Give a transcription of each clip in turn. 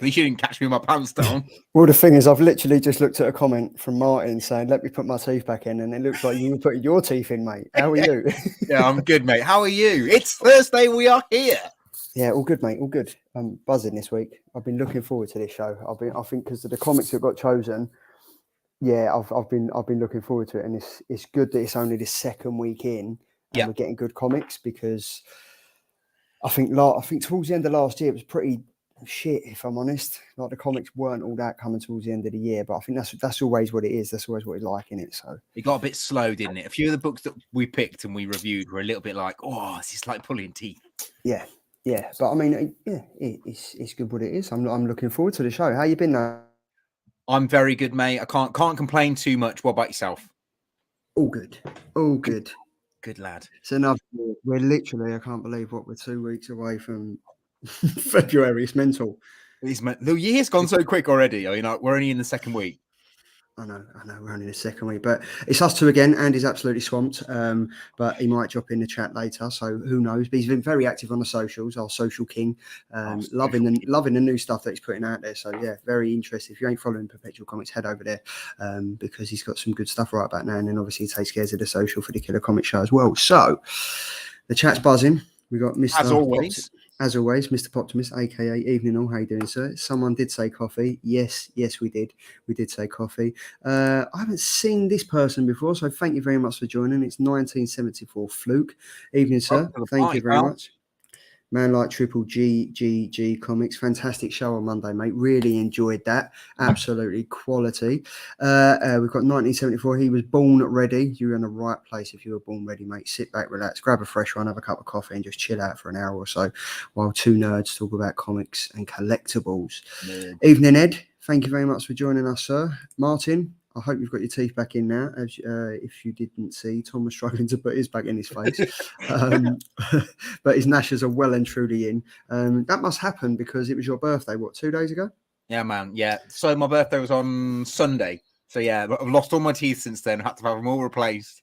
least you didn't catch me with my pants down. Well, the thing is, I've literally just looked at a comment from Martin saying, "Let me put my teeth back in," and it looks like you were putting your teeth in, mate. How are you? Yeah, I'm good, mate. How are you? It's Thursday. We are here. Yeah, all good, mate. All good. I'm buzzing this week. I've been looking forward to this show. I think because of the comics that got chosen. Yeah, I've been looking forward to it, and it's good that it's only the second week in, and we're getting good comics because I think towards the end of last year it was pretty shit, if I'm honest. Like the comics weren't all that coming towards the end of the year, but I think that's always what it is. That's always what it's like in it. So it got a bit slow, didn't it? A few of the books that we picked and we reviewed were a little bit like, oh, it's just like pulling teeth. Yeah, but I mean, it's good what it is. I'm looking forward to the show. How you been now? I'm very good, mate. I can't complain too much. What about yourself? All good. Good lad. So now we're literally, I can't believe what we're 2 weeks away from February. It's mental. The year's gone so quick already. I mean, we're only in the second week. I know, we're only in the second week, but it's us two again. Andy's absolutely swamped, but he might drop in the chat later, so who knows? But he's been very active on the socials, our social king, loving the new stuff that he's putting out there. So yeah, very interested. If you ain't following Perpetual Comics, head over there because he's got some good stuff right about now, and then obviously he takes care of the social for the Killer Comic Show as well. So the chat's buzzing. We got Mr. As always, Mr. Poptimus, aka Evening All. How you doing, sir? Someone did say coffee. Yes, we did. We did say coffee. I haven't seen this person before, so thank you very much for joining. It's 1974 Fluke. Evening, sir. Thank you very much. Man like Triple G Comics. Fantastic show on Monday, mate. Really enjoyed that. Absolutely quality. We've got 1974. He was born ready. You're in the right place if you were born ready, mate. Sit back, relax, grab a fresh one, have a cup of coffee, and just chill out for an hour or so while two nerds talk about comics and collectibles. Evening, Ed. Thank you very much for joining us, sir. Martin, I hope you've got your teeth back in now. As if you didn't see, Tom was struggling to put his back in his face. But his gnashers are well and truly in. That must happen because it was your birthday, 2 days ago? Yeah, man. Yeah. So my birthday was on Sunday. So yeah, I've lost all my teeth since then. I had to have them all replaced.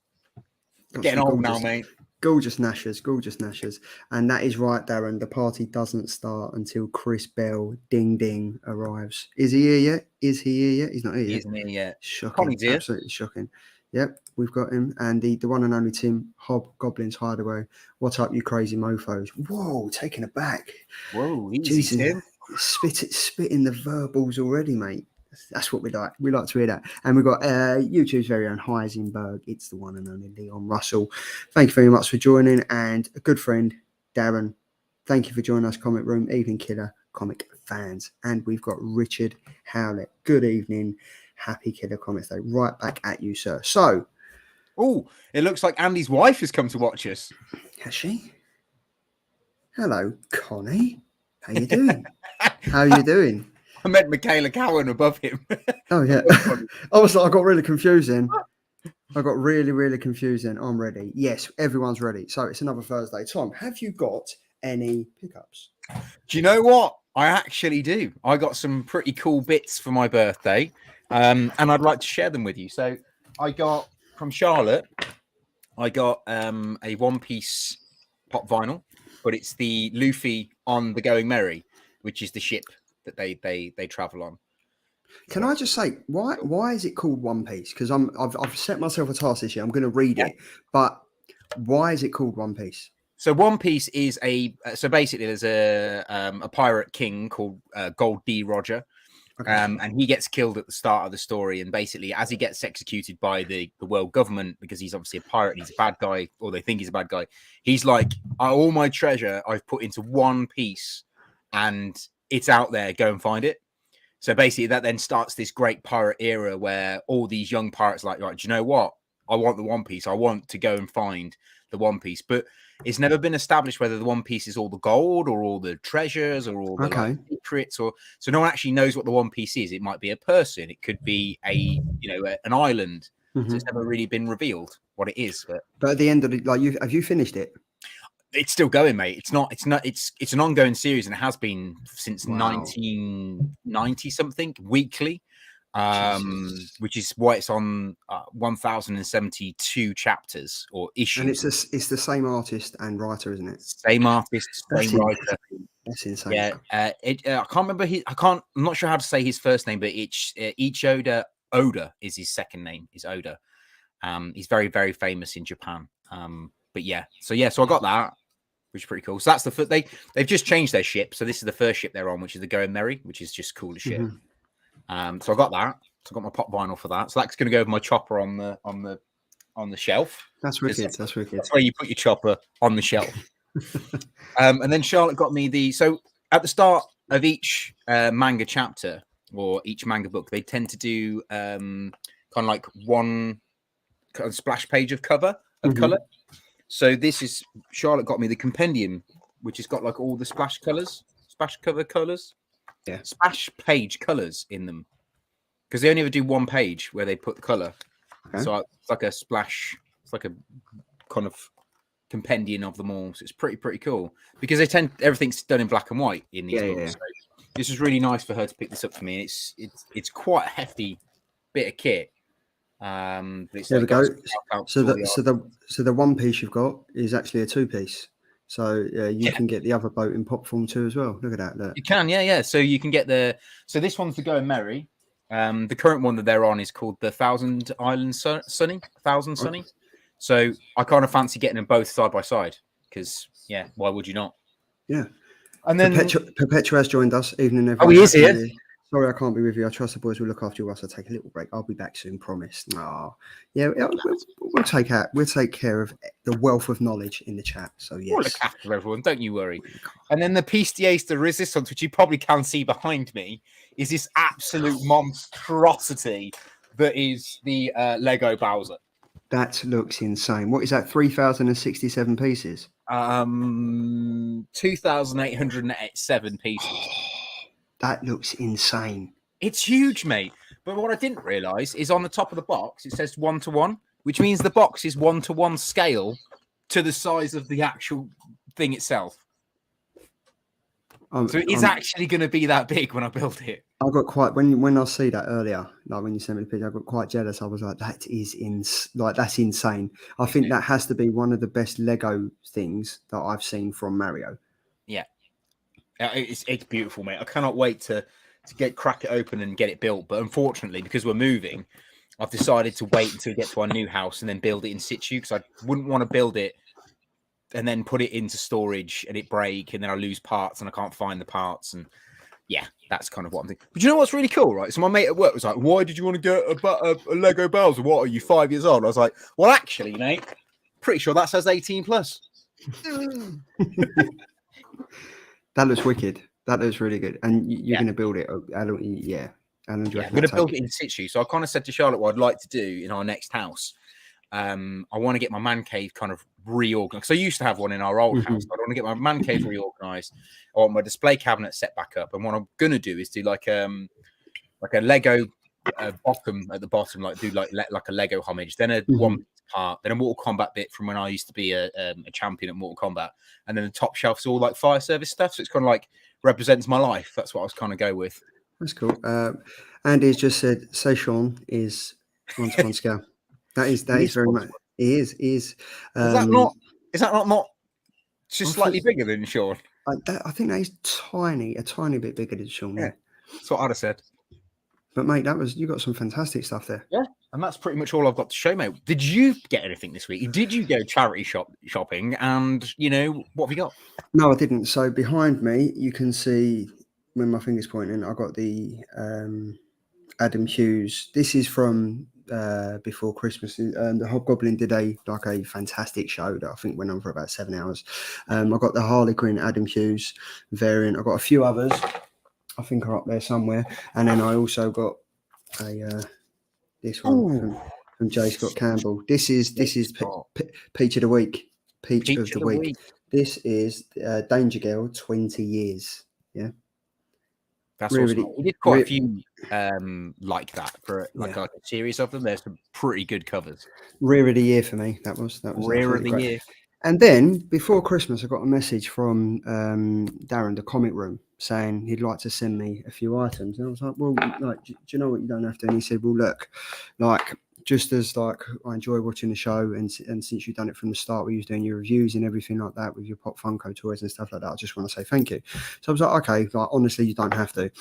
Getting old now, mate. Gorgeous gnashers. And that is right, Darren. The party doesn't start until Chris Bell, ding ding, arrives. Is he here yet? He's not here yet. He isn't here yet. Shocking. Absolutely shocking. Yep, we've got him. And the one and only Tim, Hobgoblin's Hideaway. What's up, you crazy mofos? Whoa, taking it back. Whoa, Jesus, Tim. Spitting the verbals already, mate. That's what we like. We like to hear that. And we've got YouTube's very own Heisenberg. It's the one and only Leon Russell. Thank you very much for joining. And a good friend, Darren. Thank you for joining us, Comic Room. Evening, Killer Comic fans. And we've got Richard Howlett. Good evening. Happy Killer Comics Day. Right back at you, sir. So. Oh, it looks like Andy's wife has come to watch us. Has she? Hello, Connie. How you doing? How you doing? I met Michaela Cowan above him. Oh, yeah. I got really confusing. I got really confusing. I'm ready. Yes, everyone's ready. So it's another Thursday. Tom, have you got any pickups? Do you know what? I actually do. I got some pretty cool bits for my birthday, and I'd like to share them with you. So I got, from Charlotte, I got a one-piece pop vinyl, but it's the Luffy on the Going Merry, which is the ship that they travel on. Can I just say why is it called One Piece? Because I've set myself a task this year. I'm going to read it, but why is it called One Piece? So One Piece is so basically there's a pirate king called Gold D. Roger, and he gets killed at the start of the story. And basically, as he gets executed by the world government, because he's obviously a pirate, and he's a bad guy, or they think he's a bad guy. He's like, all my treasure I've put into one piece, and it's out there. Go and find it. So basically, that then starts this great pirate era where all these young pirates are like, right, do you know what? I want the One Piece. I want to go and find the One Piece. But it's never been established whether the One Piece is all the gold or all the treasures or all the secrets. So no one actually knows what the One Piece is. It might be a person. It could be an island. Mm-hmm. So it's never really been revealed what it is. But at the end of it, have you finished it? It's still going, mate. It's an ongoing series, and it has been since 1990 something weekly, which is why it's on 1072 chapters or issues. And it's the same artist and writer, isn't it? Same artist, same writer. That's insane. Yeah, I can't remember I'm not sure how to say his first name, but Oda is his second name. Is Oda. He's very, very famous in Japan. But yeah, so I got that, which is pretty cool. So that's they've just changed their ship. So this is the first ship they're on, which is the Going Merry, which is just cool as shit. So I got that. So I got my pop vinyl for that. So that's going to go over my chopper on the shelf. That's wicked. That's wicked. That's where you put your chopper, on the shelf. And then Charlotte got me so at the start of each manga chapter or each manga book, they tend to do kind of like one kind of splash page of cover of color. So Charlotte got me the compendium, which has got like all the splash cover colors, splash page colors in them, because they only ever do one page where they put the color. Okay. So it's like a splash, it's like a kind of compendium of them all. So it's pretty cool, because everything's done in black and white in these books. Yeah. So this is really nice for her to pick this up for me. It's quite a hefty bit of kit. There we go. So the one piece you've got is actually a two piece. So you can get the other boat in pop form too as well. Look at that. Look. You can, yeah. So you can get this one's the Going Merry. The current one that they're on is called the Thousand Sunny. Okay. So I kind of fancy getting them both side by side, because why would you not? Yeah. And then Perpetua has joined us. Evening, everyone. Oh, he is here. Sorry, I can't be with you. I trust the boys will look after you whilst I take a little break. I'll be back soon, promise. Yeah, we'll take care of the wealth of knowledge in the chat. So yes, we'll look after everyone. Don't you worry. And then the piece de resistance, which you probably can see behind me, is this absolute monstrosity that is the Lego Bowser. That looks insane. What is that? 3,067 pieces. 2,887 pieces. That looks insane. It's huge, mate. But what I didn't realise is on the top of the box, it says 1:1, which means the box is 1:1 scale to the size of the actual thing itself. So it is actually going to be that big when I build it. I got quite when I see that earlier, like when you sent me the picture, I got quite jealous. I was like, that's insane. I think that has to be one of the best Lego things that I've seen from Mario. Yeah. It's beautiful, mate. I cannot wait to crack it open and get it built. But unfortunately, because we're moving, I've decided to wait until we get to our new house and then build it in situ, because I wouldn't want to build it and then put it into storage and it break and then I lose parts and I can't find the parts. And yeah, that's kind of what I'm thinking. But you know what's really cool, right? So my mate at work was like, why did you want to get a Lego Bowser? What, are you 5 years old? I was like, well, actually, mate, pretty sure that says 18 plus. That looks wicked. That looks really good. And you're going to build it. I'm going to build it in situ. So I kind of said to Charlotte what I'd like to do in our next house. I want to get my man cave kind of reorganized, because I used to have one in our old house. I want to get my man cave reorganized. I want my display cabinet set back up. And what I'm going to do is do like a Lego bottom at the bottom, like do like a Lego homage, then a one part, then a Mortal Kombat bit from when I used to be a champion at Mortal Kombat, and then the top shelf's all like fire service stuff. So it's kind of like represents my life. That's what I was kind of go with. That's cool. Andy's just said Sean is 1:1 scale. That is very much. He is. Is that not just slightly bigger than Sean? I think that is a tiny bit bigger than Sean. Yeah, that's what I'd have said. But mate, you got some fantastic stuff there. Yeah, and that's pretty much all I've got to show, mate. Did you get anything this week? Did you go charity shopping? And what have you got? No, I didn't. So behind me, you can see when my finger's pointing, I got the Adam Hughes. This is from before Christmas. The Hobgoblin did a fantastic show that I think went on for about 7 hours. I got the Harlequin Adam Hughes variant. I got a few others, I think, are up there somewhere. And then I also got this one from J. Scott Campbell. This is Peach of the Week. Peach of the week. This is Danger Girl 20 years. Yeah. That's awesome. We did quite a few like that for like a series of them. There's some pretty good covers. Rare of the year for me. That was rare of the year. And then before Christmas, I got a message from Darren, the Comic Room, saying he'd like to send me a few items. And I was like, well, do you know what? You don't have to. And he said, well, look, just as like I enjoy watching the show, and since you've done it from the start, where you was doing your reviews and everything like that with your Pop Funko toys and stuff like that, I just want to say thank you. So I was like, okay, like honestly, you don't have to.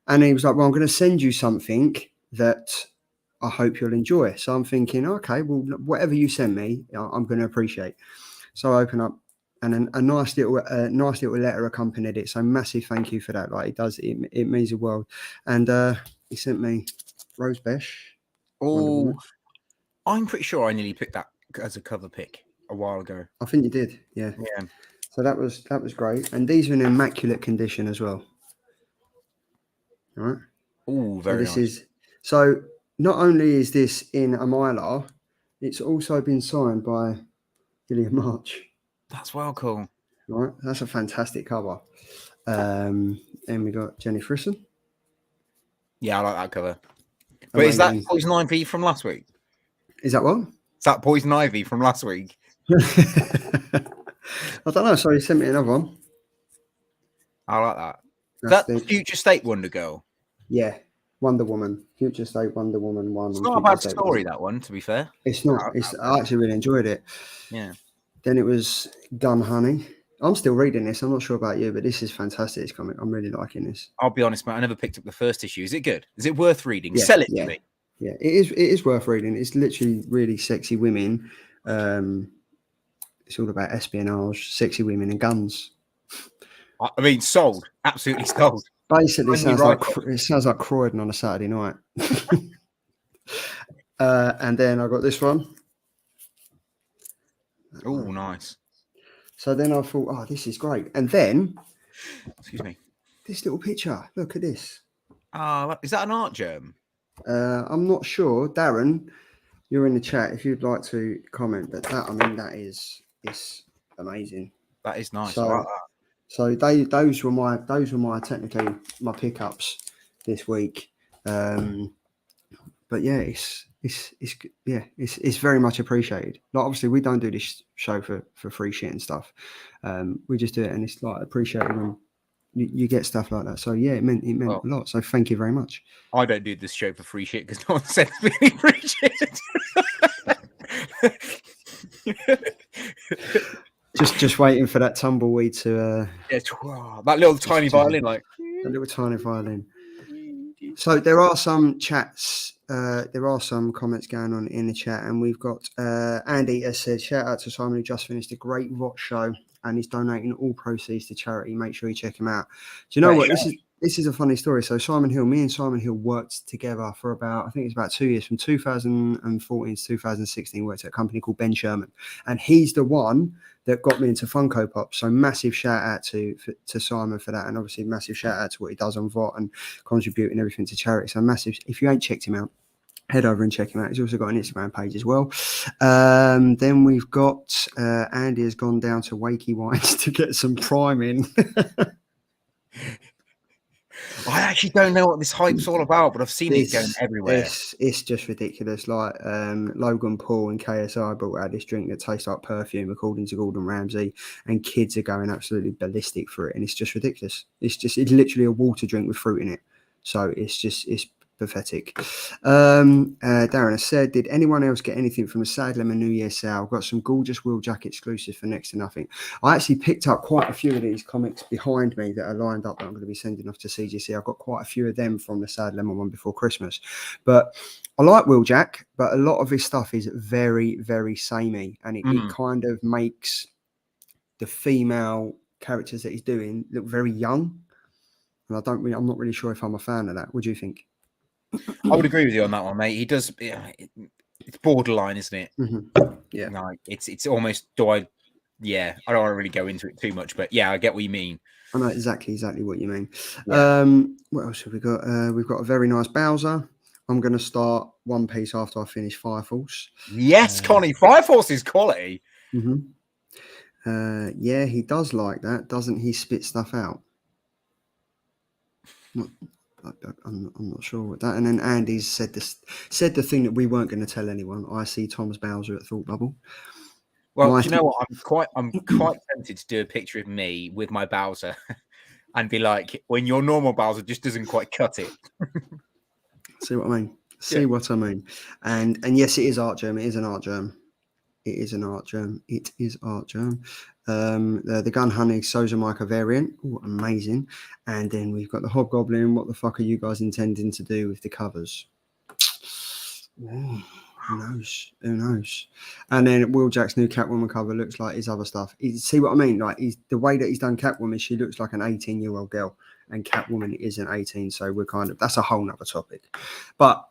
And he was like, well, I'm going to send you something that I hope you'll enjoy. So I'm thinking, okay, well, whatever you send me, I'm going to appreciate. So I open up, and a nice little letter accompanied it. So massive thank you for that. Like it means the world. And he sent me Rose Besh. Oh, I'm pretty sure I nearly picked that as a cover pick a while ago. I think you did, yeah. Yeah. So that was great, and these are in immaculate condition as well. All right. Oh, very nice. So not only is this in a mylar, it's also been signed by Gillian March. That's well cool. Right, that's a fantastic cover. And we got Jenny Frisson. Yeah, I like that cover. But Amazing. is that Poison Ivy from last week? Is that what? Is that Poison Ivy from last week? I don't know. So he sent me another one. I like that. That's the Future State Wonder Girl. Yeah, Wonder Woman. Future State Wonder Woman 1. It's not a bad story, that one, to be fair. It's not. I actually really enjoyed it. Yeah. Then it was Gun Honey. I'm still reading this. I'm not sure about you, but this is fantastic. This comic. I'm really liking this. I'll be honest, mate. I never picked up the first issue. Is it good? Is it worth reading? Yeah, Sell it to me. Yeah, it is. It is worth reading. It's literally really sexy women. It's all about espionage, sexy women, and guns. I mean, sold. Absolutely sold. Basically, it sounds like Croydon on a Saturday night. And then I got this one. Oh, nice. So then I thought, oh, this is great. And then, excuse me, this little picture. Look at this. Is that an art germ? I'm not sure. Darren, you're in the chat if you'd like to comment. But it's amazing. That is nice. So, I like that. So those were my technically my pickups this week. But yeah, it's very much appreciated. Like obviously we don't do this show for free shit and stuff. We just do it, and it's like appreciated when you get stuff like that. So yeah, it meant a lot. So thank you very much. I don't do this show for free shit because no one sends me any free shit. Just waiting for that tumbleweed to that little tiny violin, like a little tiny violin. So there are some chats, there are some comments going on in the chat, and we've got Andy has said, shout out to Simon who just finished a great Rot show and he's donating all proceeds to charity. Make sure you check him out. Do you know what? This is a funny story. So me and Simon Hill worked together for about 2 years, from 2014 to 2016, worked at a company called Ben Sherman. And he's the one that got me into Funko Pop. So massive shout out to Simon for that. And obviously massive shout out to what he does on VOT and contributing everything to charity. So massive. If you ain't checked him out, head over and check him out. He's also got an Instagram page as well. Then we've got Andy has gone down to Wakey Wines to get some Prime in. I actually don't know what this hype's all about, but I've seen it going everywhere. It's just ridiculous. Like Logan Paul and KSI brought out this drink that tastes like perfume, according to Gordon Ramsay, and kids are going absolutely ballistic for it, and it's just ridiculous. It's literally a water drink with fruit in it. So it's pathetic. Darren has said, did anyone else get anything from a Sad Lemon New Year sale? Got some gorgeous Will Jack exclusives for next to nothing. I actually picked up quite a few of these comics behind me that are lined up that I'm going to be sending off to CGC. I've got quite a few of them from the Sad Lemon one before Christmas. But I like Will Jack, but a lot of his stuff is very, very samey, and it kind of makes the female characters that he's doing look very young. And I'm not really sure if I'm a fan of that. What do you think? I would agree with you on that one, mate. He does. It's borderline, isn't it? Mm-hmm. Yeah. Like it's almost. I don't want to really go into it too much, but yeah, I get what you mean. I know exactly what you mean. Yeah. What else have we got? We've got a very nice Bowser. I'm going to start One Piece after I finish Fire Force. Yes, Connie, Fire Force is quality. Mm-hmm. Yeah, he does like that, doesn't he? Spit stuff out. I'm not sure what that. And then Andy's said the thing that we weren't going to tell anyone. I see Thomas Bowser at Thought Bubble. Well, do you know what? I'm quite tempted to do a picture of me with my Bowser and be like, when your normal Bowser just doesn't quite cut it. See what I mean? See what I mean? And yes, it is art germ. It is an art germ. It is an art germ. It is art germ. The Gun Honey Soza Micah variant. Ooh, amazing. And then we've got the Hobgoblin. What the fuck are you guys intending to do with the covers? Ooh, who knows? Who knows? And then Will Jack's new Catwoman cover looks like his other stuff. See what I mean? Like the way that he's done Catwoman, she looks like an 18-year-old girl, and Catwoman isn't 18. So we're that's a whole nother topic. But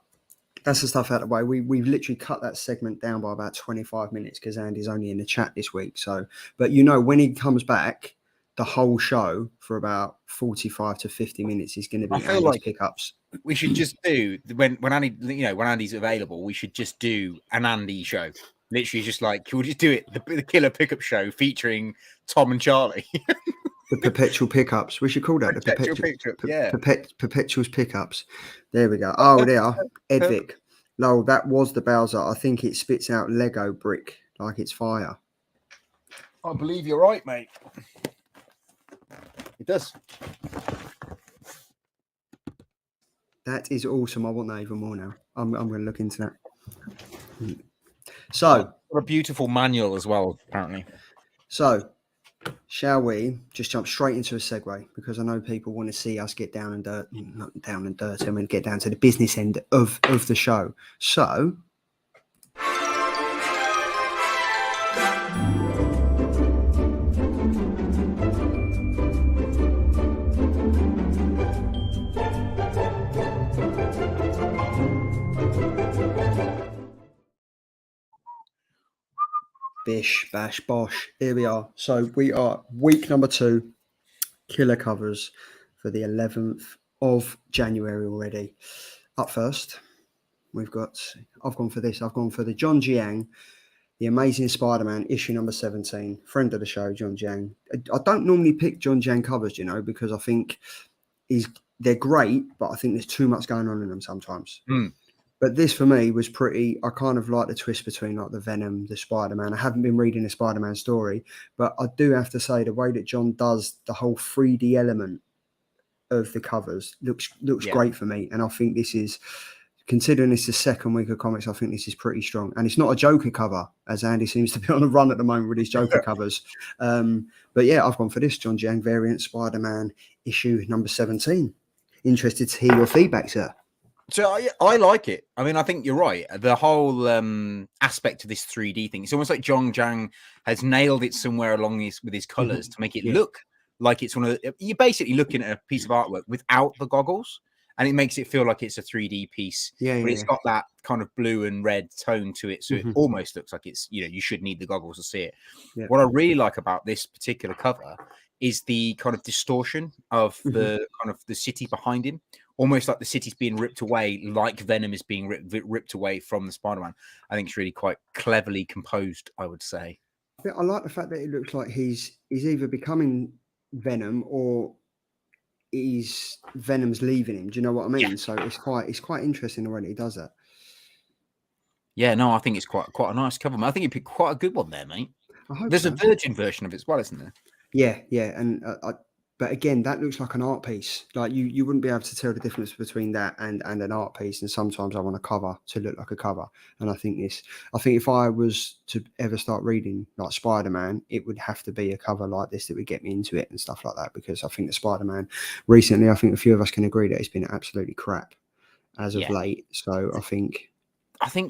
that's the stuff out of the way. We've literally cut that segment down by about 25 minutes because Andy's only in the chat this week. So, but when he comes back, the whole show for about 45 to 50 minutes is going to be Andy's like pickups. We should just do when Andy, when Andy's available, we should just do an Andy show. Literally, just like we'll just do it the killer pickup show featuring Tom and Charlie. The perpetual pickups. We should call that perpetual pickup. Yeah, perpetual's pickups. There we go. Oh, they are Edvic. No, that was the Bowser. I think it spits out Lego brick like it's fire. I believe you're right, mate. It does. That is awesome. I want that even more now. I'm going to look into that. So, a beautiful manual as well, apparently. So, shall we just jump straight into a segue? Because I know people want to see us get down and not down and dirty. I mean, get down to the business end of the show. So, bish, bash, bosh. Here we are. So we are week number 2, killer covers for the 11th of January already. Up first, I've gone for this. I've gone for the John Jiang, The Amazing Spider-Man, issue number 17. Friend of the show, John Jiang. I don't normally pick John Jiang covers, because I think they're great, but I think there's too much going on in them sometimes. But this for me was pretty. I kind of like the twist between like the Venom, the Spider-Man. I haven't been reading the Spider-Man story, but I do have to say the way that John does the whole 3D element of the covers looks great for me. And I think this is, considering it's the second week of comics, I think this is pretty strong. And it's not a Joker cover, as Andy seems to be on a run at the moment with his Joker covers. But yeah, I've gone for this John Jiang variant Spider-Man issue number 17. Interested to hear your feedback, sir. So I like it. I mean, I think you're right. The whole aspect of this 3D thing, it's almost like John Jiang has nailed it somewhere along with his colors to make it look like it's you're basically looking at a piece of artwork without the goggles, and it makes it feel like it's a 3D piece. But it's got that kind of blue and red tone to it, so it almost looks like it's, you should need the goggles to see it. What I really like about this particular cover is the kind of distortion of the kind of the city behind him, almost like the city's being ripped away, like Venom is being ripped away from the Spider-Man. I think it's really quite cleverly composed, I would say. Yeah, I like the fact that it looks like he's either becoming Venom or Venom's leaving him. Do you know what I mean? So it's quite interesting the way that he does that. Yeah, no, I think it's quite a nice cover. I think you picked quite a good one there, mate. There's a Virgin version of it as well, isn't there? Yeah, and but again, that looks like an art piece. Like you wouldn't be able to tell the difference between that and an art piece. And sometimes I want a cover to look like a cover. And I think if I was to ever start reading like Spider-Man, it would have to be a cover like this that would get me into it and stuff like that. Because I think the Spider-Man recently, I think a few of us can agree that it's been absolutely crap as of late. So I think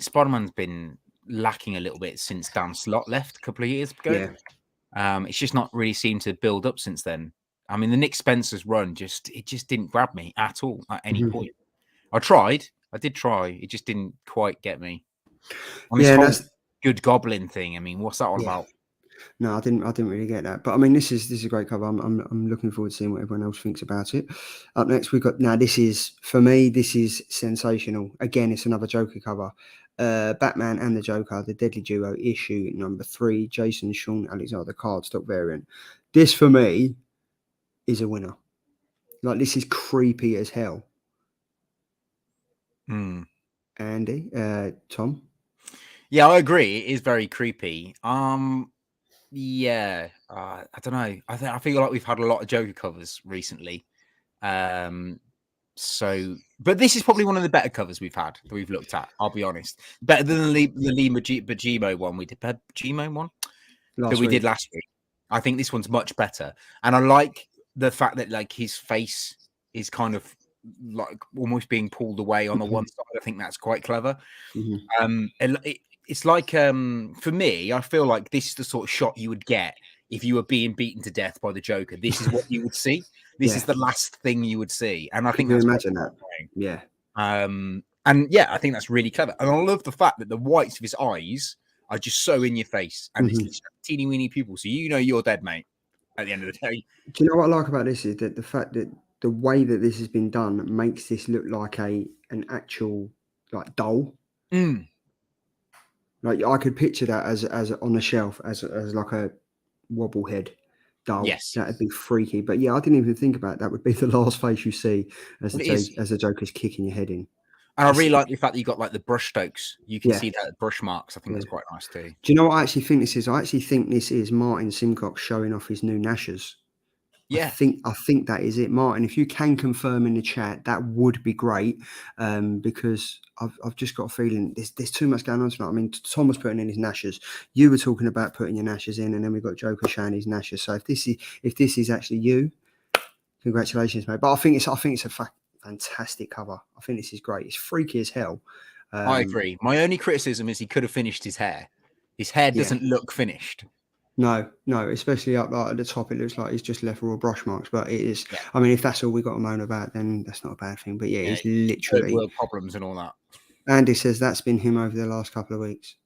Spider-Man's been lacking a little bit since Dan Slott left a couple of years ago. Yeah. It's just not really seemed to build up since then. I mean, the Nick Spencer's run just didn't grab me at all at any point. I did try. It just didn't quite get me. On this whole good goblin thing. I mean, what's that all about? No, I didn't really get that. But I mean, this is a great cover. I'm looking forward to seeing what everyone else thinks about it. Up next, we've got this is sensational. Again, it's another Joker cover. Batman and the Joker, the Deadly Duo, issue number 3. Jason Sean Alexander cardstock variant. This for me is a winner. Like, this is creepy as hell. Andy, Tom. Yeah, I agree. It is very creepy. I don't know. I feel like we've had a lot of Joker covers recently. So, but this is probably one of the better covers we've had that we've looked at. I'll be honest, better than the Lima Bajimo one we did. Bajimo one that we did last week. I think this one's much better, and I like the fact that like his face is kind of like almost being pulled away on the one side. I think that's quite clever. It's like for me, I feel like this is the sort of shot you would get if you were being beaten to death by the Joker. This is what you would see. This is the last thing you would see, and I think that's imagine that. Yeah. And yeah, I think that's really clever, and I love the fact that the whites of his eyes are just so in your face, and it's teeny weeny pupil, so you know you're dead, mate. At the end of the day. Do you know what I like about this is that the fact that the way that this has been done makes this look like an actual like doll. Like I could picture that as on a shelf as like a wobble head doll. Yes, that'd be freaky. But yeah, I didn't even think about it. That would be the last face you see as the Joker's kicking your head in. And I really like the fact that you got like the brush strokes. You can see that brush marks. I think that's quite nice too. Do you know what I actually think this is? I actually think this is Martin Simcox showing off his new Nashers. Yeah, I think that is it, Martin. If you can confirm in the chat, that would be great. Because I've just got a feeling there's too much going on tonight. I mean, Tom was putting in his Nashers. You were talking about putting your Nashers in, and then we've got Joker showing his Nashers. So if this is actually you, congratulations, mate. But I think it's a fantastic cover. I think this is great. It's freaky as hell. I agree. My only criticism is he could have finished his hair. His hair doesn't look finished. No, especially up at the top, it looks like he's just left raw brush marks. But it is. Yeah. I mean, if that's all we got to moan about, then that's not a bad thing. But yeah, it's literally world problems and all that. Andy says that's been him over the last couple of weeks.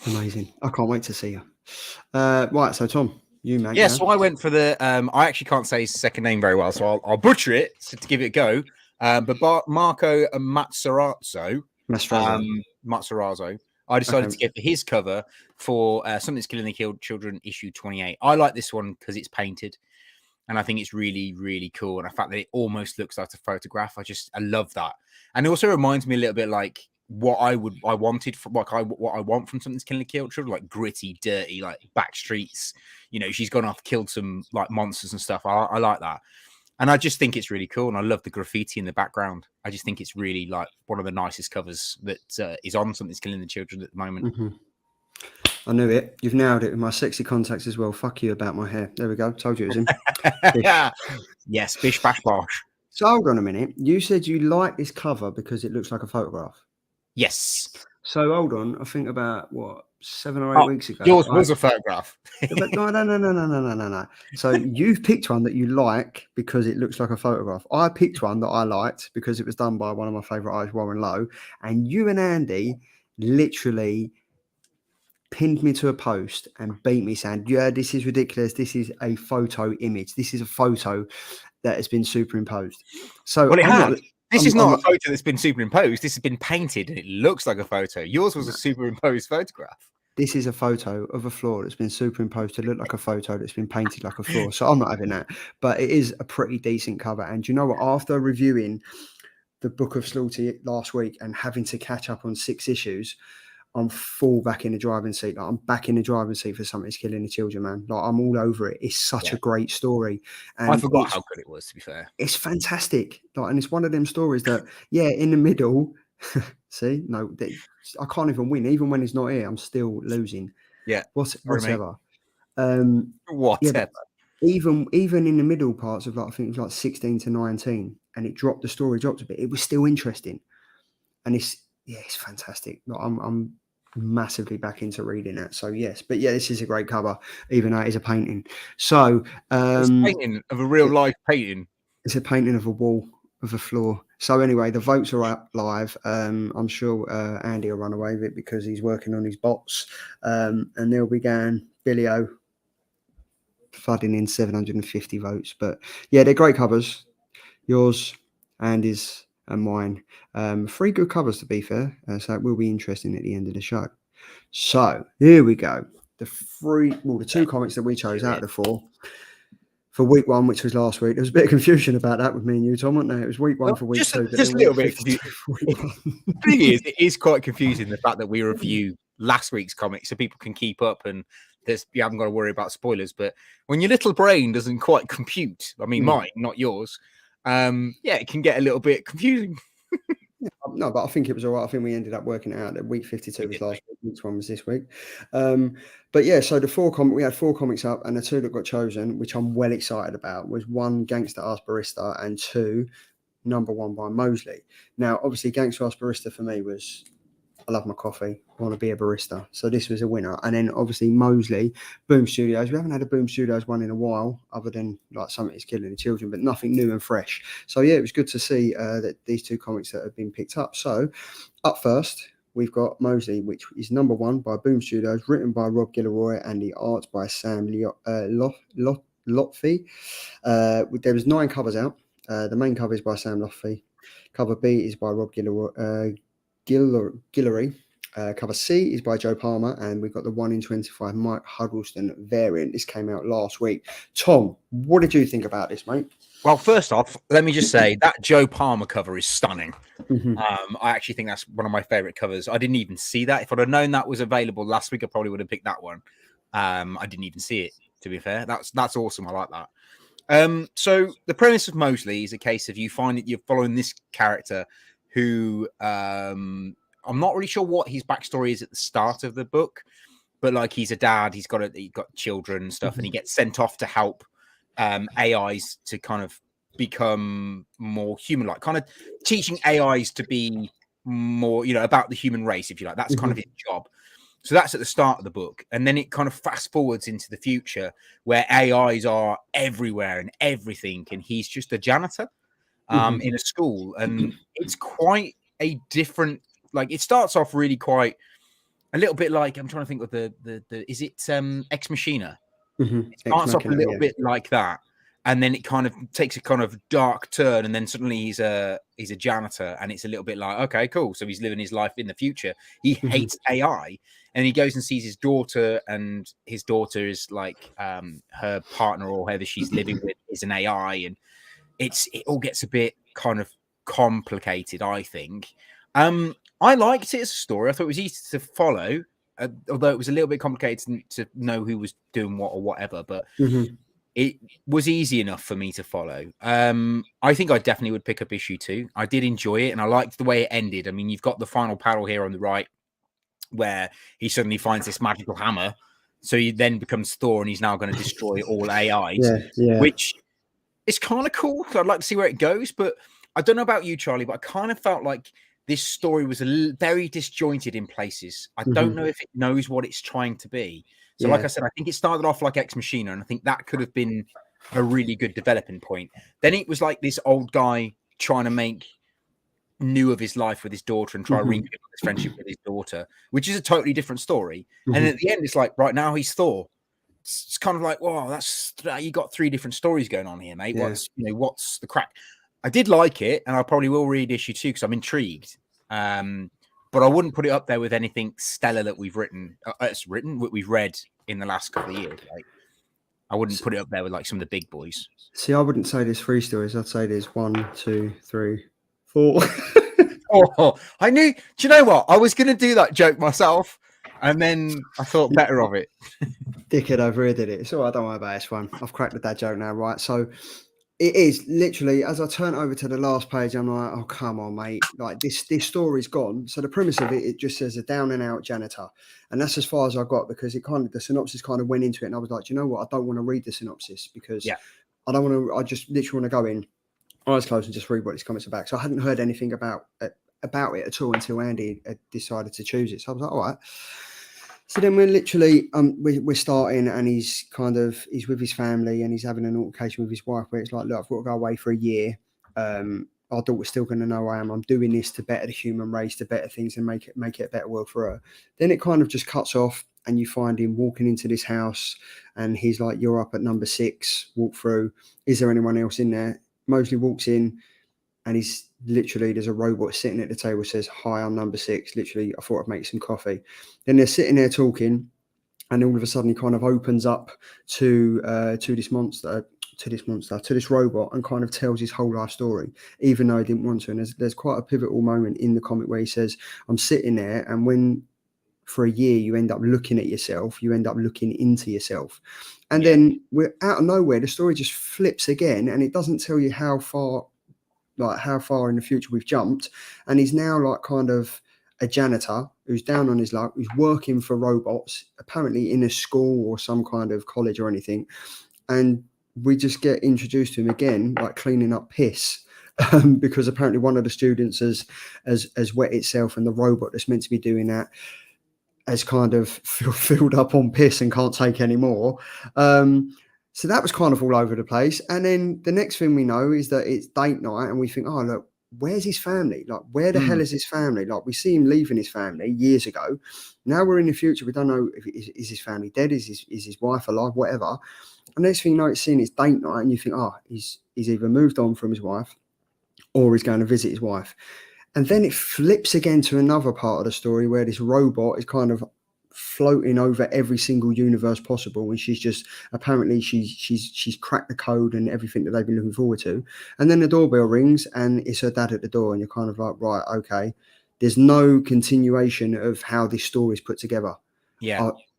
Amazing! I can't wait to see you. Right, so Tom, you man. Yeah, so I went for the. I actually can't say his second name very well, so I'll butcher it to give it a go. But Marco Mazzarazzo. I decided to go for his cover for Something's Killing the Children issue 28. I like this one because it's painted, and I think it's really, really cool. And the fact that it almost looks like a photograph, I love that. And it also reminds me a little bit like what I wanted from what I want from Something's Killing the Children, like gritty, dirty, like back streets. You know, she's gone off, killed some like monsters and stuff. I like that. And I just think it's really cool. And I love the graffiti in the background. I just think it's really like one of the nicest covers that is on Something's Killing the Children at the moment. I knew it. You've nailed it with my sexy contacts as well. Fuck you about my hair. There we go. Told you it was him. Yes, bish, bash, bosh. So hold on a minute. You said you like this cover because it looks like a photograph. Yes. So hold on. I think about 7 or 8 weeks ago. Yours was a photograph. But no. So you've picked one that you like because it looks like a photograph. I picked one that I liked because it was done by one of my favourite artists, Warren Lowe. And you and Andy literally pinned me to a post and beat me saying, yeah, this is ridiculous. This is a photo image. This is a photo that has been superimposed. So this is not a photo that's been superimposed. This has been painted and it looks like a photo. Yours was a superimposed photograph. This is a photo of a floor that's been superimposed to look like a photo that's been painted like a floor. So I'm not having that. But it is a pretty decent cover. And you know what? After reviewing the Book of Slaughter last week and having to catch up on 6 issues, I'm full back in the driving seat. Like, I'm back in the driving seat for Something's Killing the Children, man. Like, I'm all over it. It's such a great story. And I forgot how good it was, to be fair. It's fantastic. Like, and it's one of them stories that, in the middle... See, no, I can't even win. Even when he's not here, I'm still losing. Yeah, whatever. Whatever. Yeah, even in the middle parts of I think it was like 16 to 19, and the story dropped a bit. It was still interesting, and it's fantastic. Like, I'm massively back into reading that. So yes, but this is a great cover, even though it is a painting. So it's a painting of a real life painting. It's a painting of a wall. Of a floor. So anyway, the votes are up live. I'm sure Andy will run away with it because he's working on his bots. And they'll be going Billy O flooding in 750 votes. But yeah, they're great covers. Yours, Andy's, and mine. 3 good covers to be fair. So it will be interesting at the end of the show. So here we go. The 2 comics that we chose out of the 4. For week 1, which was last week, there was a bit of confusion about that with me and you, Tom, wasn't there? It was week 1 for week 2. Just a little bit. The thing is, it is quite confusing the fact that we review last week's comics so people can keep up and you haven't got to worry about spoilers. But when your little brain doesn't quite compute, I mean, mine, not yours, it can get a little bit confusing. No, but I think it was all right. I think we ended up working it out that week 52 was last week, week one was this week. But yeah, so we had 4 comics up, and the 2 that got chosen, which I'm well excited about, was 1 Gangster Ass Barista and 2 Number 1 by Mosely. Now, obviously, Gangster Ass Barista for me was, I love my coffee, I want to be a barista. So this was a winner. And then obviously Mosely, Boom Studios. We haven't had a Boom Studios one in a while, other than like Something Is Killing the Children, but nothing new and fresh. So yeah, it was good to see that these 2 comics that have been picked up. So up first, we've got Mosely, which is Number 1 by Boom Studios, written by Rob Guillory, and the art by Sam Lotfi. There was 9 covers out. The main cover is by Sam Lotfi. Cover B is by Rob Guillory. Cover C is by Joe Palmer, and we've got the 1 in 25 Mike Huddleston variant. This came out last week. Tom, what did you think about this, mate? Well, first off, let me just say that Joe Palmer cover is stunning. I actually think that's one of my favorite covers. I didn't even see that. If I'd have known that was available last week, I probably would have picked that one. I didn't even see it, to be fair. That's awesome. I like that. So the premise of Mosely is a case of you find that you're following this character who I'm not really sure what his backstory is at the start of the book, but like he's a dad, he's got children and stuff, and he gets sent off to help AIs to kind of become more human-like, kind of teaching AIs to be more, about the human race, if you like. That's kind of his job. So that's at the start of the book. And then it kind of fast forwards into the future where AIs are everywhere and everything. And he's just a janitor in a school. And it's quite a different, like, it starts off really quite a little bit like, I'm trying to think of the is it Ex Machina? It starts off a little bit like that. And then it kind of takes a kind of dark turn, and then suddenly he's a janitor, and it's a little bit like, okay, cool. So he's living his life in the future. He hates AI, and he goes and sees his daughter, and his daughter is like her partner or whoever she's living with is an AI, and it all gets a bit kind of complicated, I think. I liked it as a story. I thought it was easy to follow, although it was a little bit complicated to know who was doing what or whatever, but it was easy enough for me to follow. I think I definitely would pick up issue 2. I did enjoy it, and I liked the way it ended. I mean, you've got the final panel here on the right where he suddenly finds this magical hammer. So he then becomes Thor, and he's now going to destroy all AIs, which is kind of cool. I'd like to see where it goes, but I don't know about you, Charlie, but I kind of felt like this story was very disjointed in places. I don't know if it knows what it's trying to be. So like I said, I think it started off like Ex Machina, and I think that could have been a really good developing point. Then it was like this old guy trying to make new of his life with his daughter and try to rekindle his friendship with his daughter, which is a totally different story. And at the end, it's like, right now he's Thor. It's kind of like, wow, you got 3 different stories going on here, mate. What's the crack? I did like it, and I probably will read issue 2 because I'm intrigued. But I wouldn't put it up there with anything stellar that we've we've read in the last couple of years. Like, I wouldn't put it up there with like some of the big boys. See, I wouldn't say there's 3 stories. I'd say there's 1, 2, 3, 4. Oh, I knew. Do you know what? I was going to do that joke myself, and then I thought better of it. Dickhead over here did it. It's all right. Don't worry about this one. I've cracked the dad joke now, right? So it is literally, as I turn over to the last page, I'm like, oh, come on, mate. Like this story's gone. So the premise of it just says a down and out janitor. And that's as far as I got, because the synopsis kind of went into it. And I was like, you know what? I don't want to read the synopsis because I just literally want to go in, eyes closed, and just read what this comic's about. So I hadn't heard anything about it at all until Andy had decided to choose it. So I was like, all right. So then we're literally we're starting, and he's with his family, and he's having an altercation with his wife where it's like, look, I've got to go away for a year. Our daughter's still going to know I am. I'm doing this to better the human race, to better things, and make it a better world for her. Then it kind of just cuts off, and you find him walking into this house, and he's like, you're up at number 6, walk through. Is there anyone else in there? Mosely walks in, and he's literally, there's a robot sitting at the table, says, hi, I'm number 6. Literally, I thought I'd make some coffee. Then they're sitting there talking, and all of a sudden he kind of opens up to this robot, and kind of tells his whole life story, even though he didn't want to. And there's quite a pivotal moment in the comic where he says, I'm sitting there, and when for a year, you end up looking at yourself, you end up looking into yourself. And then we're out of nowhere, the story just flips again, and it doesn't tell you how far in the future we've jumped. And he's now like kind of a janitor who's down on his luck, who's working for robots, apparently in a school or some kind of college or anything. And we just get introduced to him again, like cleaning up piss. Because apparently one of the students has wet itself, and the robot that's meant to be doing that has kind of filled up on piss and can't take any more. So that was kind of all over the place. And then the next thing we know is that it's date night, and we think, oh, look, where's his family? Like, where the hell is his family? Like, we see him leaving his family years ago. Now we're in the future. We don't know if is his family dead? Is his wife alive? Whatever. And next thing you know, it's seeing it's date night, and you think, oh, he's either moved on from his wife, or he's going to visit his wife. And then it flips again to another part of the story where this robot is kind of floating over every single universe possible, and she's just apparently she's cracked the code and everything that they've been looking forward to. And then the doorbell rings, and it's her dad at the door, and you're kind of like, right, okay. There's no continuation of how this story is put together.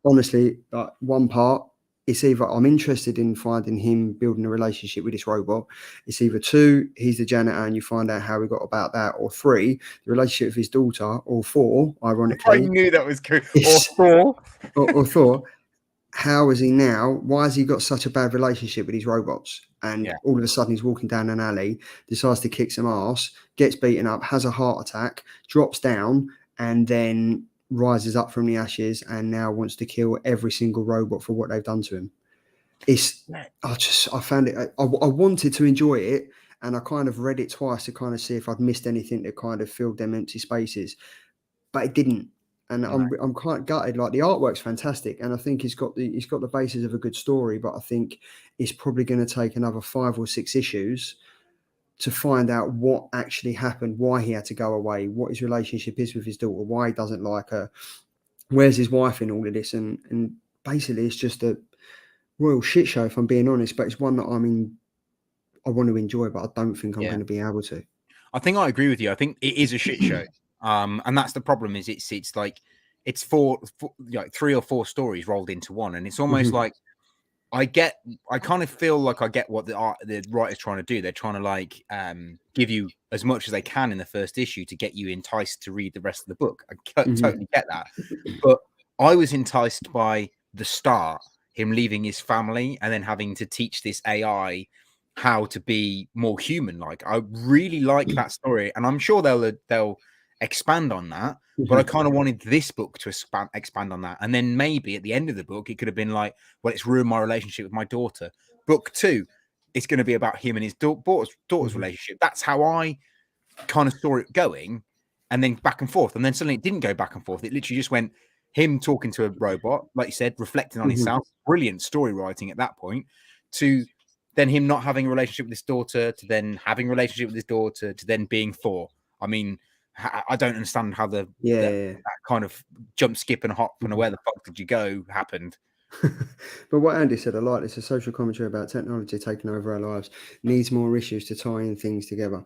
Honestly, one part, it's either I'm interested in finding him building a relationship with this robot. It's either 2, he's the janitor and you find out how we got about that, or 3, the relationship with his daughter, or 4, ironically. I knew that was cool. Or 4, how is he now? Why has he got such a bad relationship with these robots? And all of a sudden he's walking down an alley, decides to kick some ass, gets beaten up, has a heart attack, drops down, and then rises up from the ashes and now wants to kill every single robot for what they've done to him. I found it, I wanted to enjoy it, and I kind of read it twice to kind of see if I'd missed anything that kind of filled them empty spaces, but it didn't. And I'm quite gutted. Like, the artwork's fantastic, and I think he's got the basis of a good story, but I think it's probably going to take another 5 or 6 issues to find out what actually happened, why he had to go away, what his relationship is with his daughter, why he doesn't like her, where's his wife in all of this. And basically it's just a royal shit show, if I'm being honest, but it's one that I want to enjoy, but I don't think I'm going to be able to. I think I agree with you. I think it is a shit show. And that's the problem, is it's like, it's four like 3 or 4 stories rolled into one. And it's almost like, I kind of feel like I get what the writer's trying to do. They're trying to like give you as much as they can in the first issue to get you enticed to read the rest of the book. I totally get that. But I was enticed by the start, him leaving his family and then having to teach this AI how to be more human. Like, I really like that story, and I'm sure they'll expand on that. But I kind of wanted this book to expand on that. And then maybe at the end of the book, it could have been like, well, it's ruined my relationship with my daughter. Book 2, it's going to be about him and his daughter's relationship. That's how I kind of saw it going. And then back and forth. And then suddenly it didn't go back and forth. It literally just went him talking to a robot, like you said, reflecting on himself. Brilliant story writing at that point. To then him not having a relationship with his daughter, to then having a relationship with his daughter, to then being Thor. I mean, I don't understand how that kind of jump, skip, and hop and where the fuck did you go happened. But what Andy said, I like this, a social commentary about technology taking over our lives, needs more issues to tie in things together.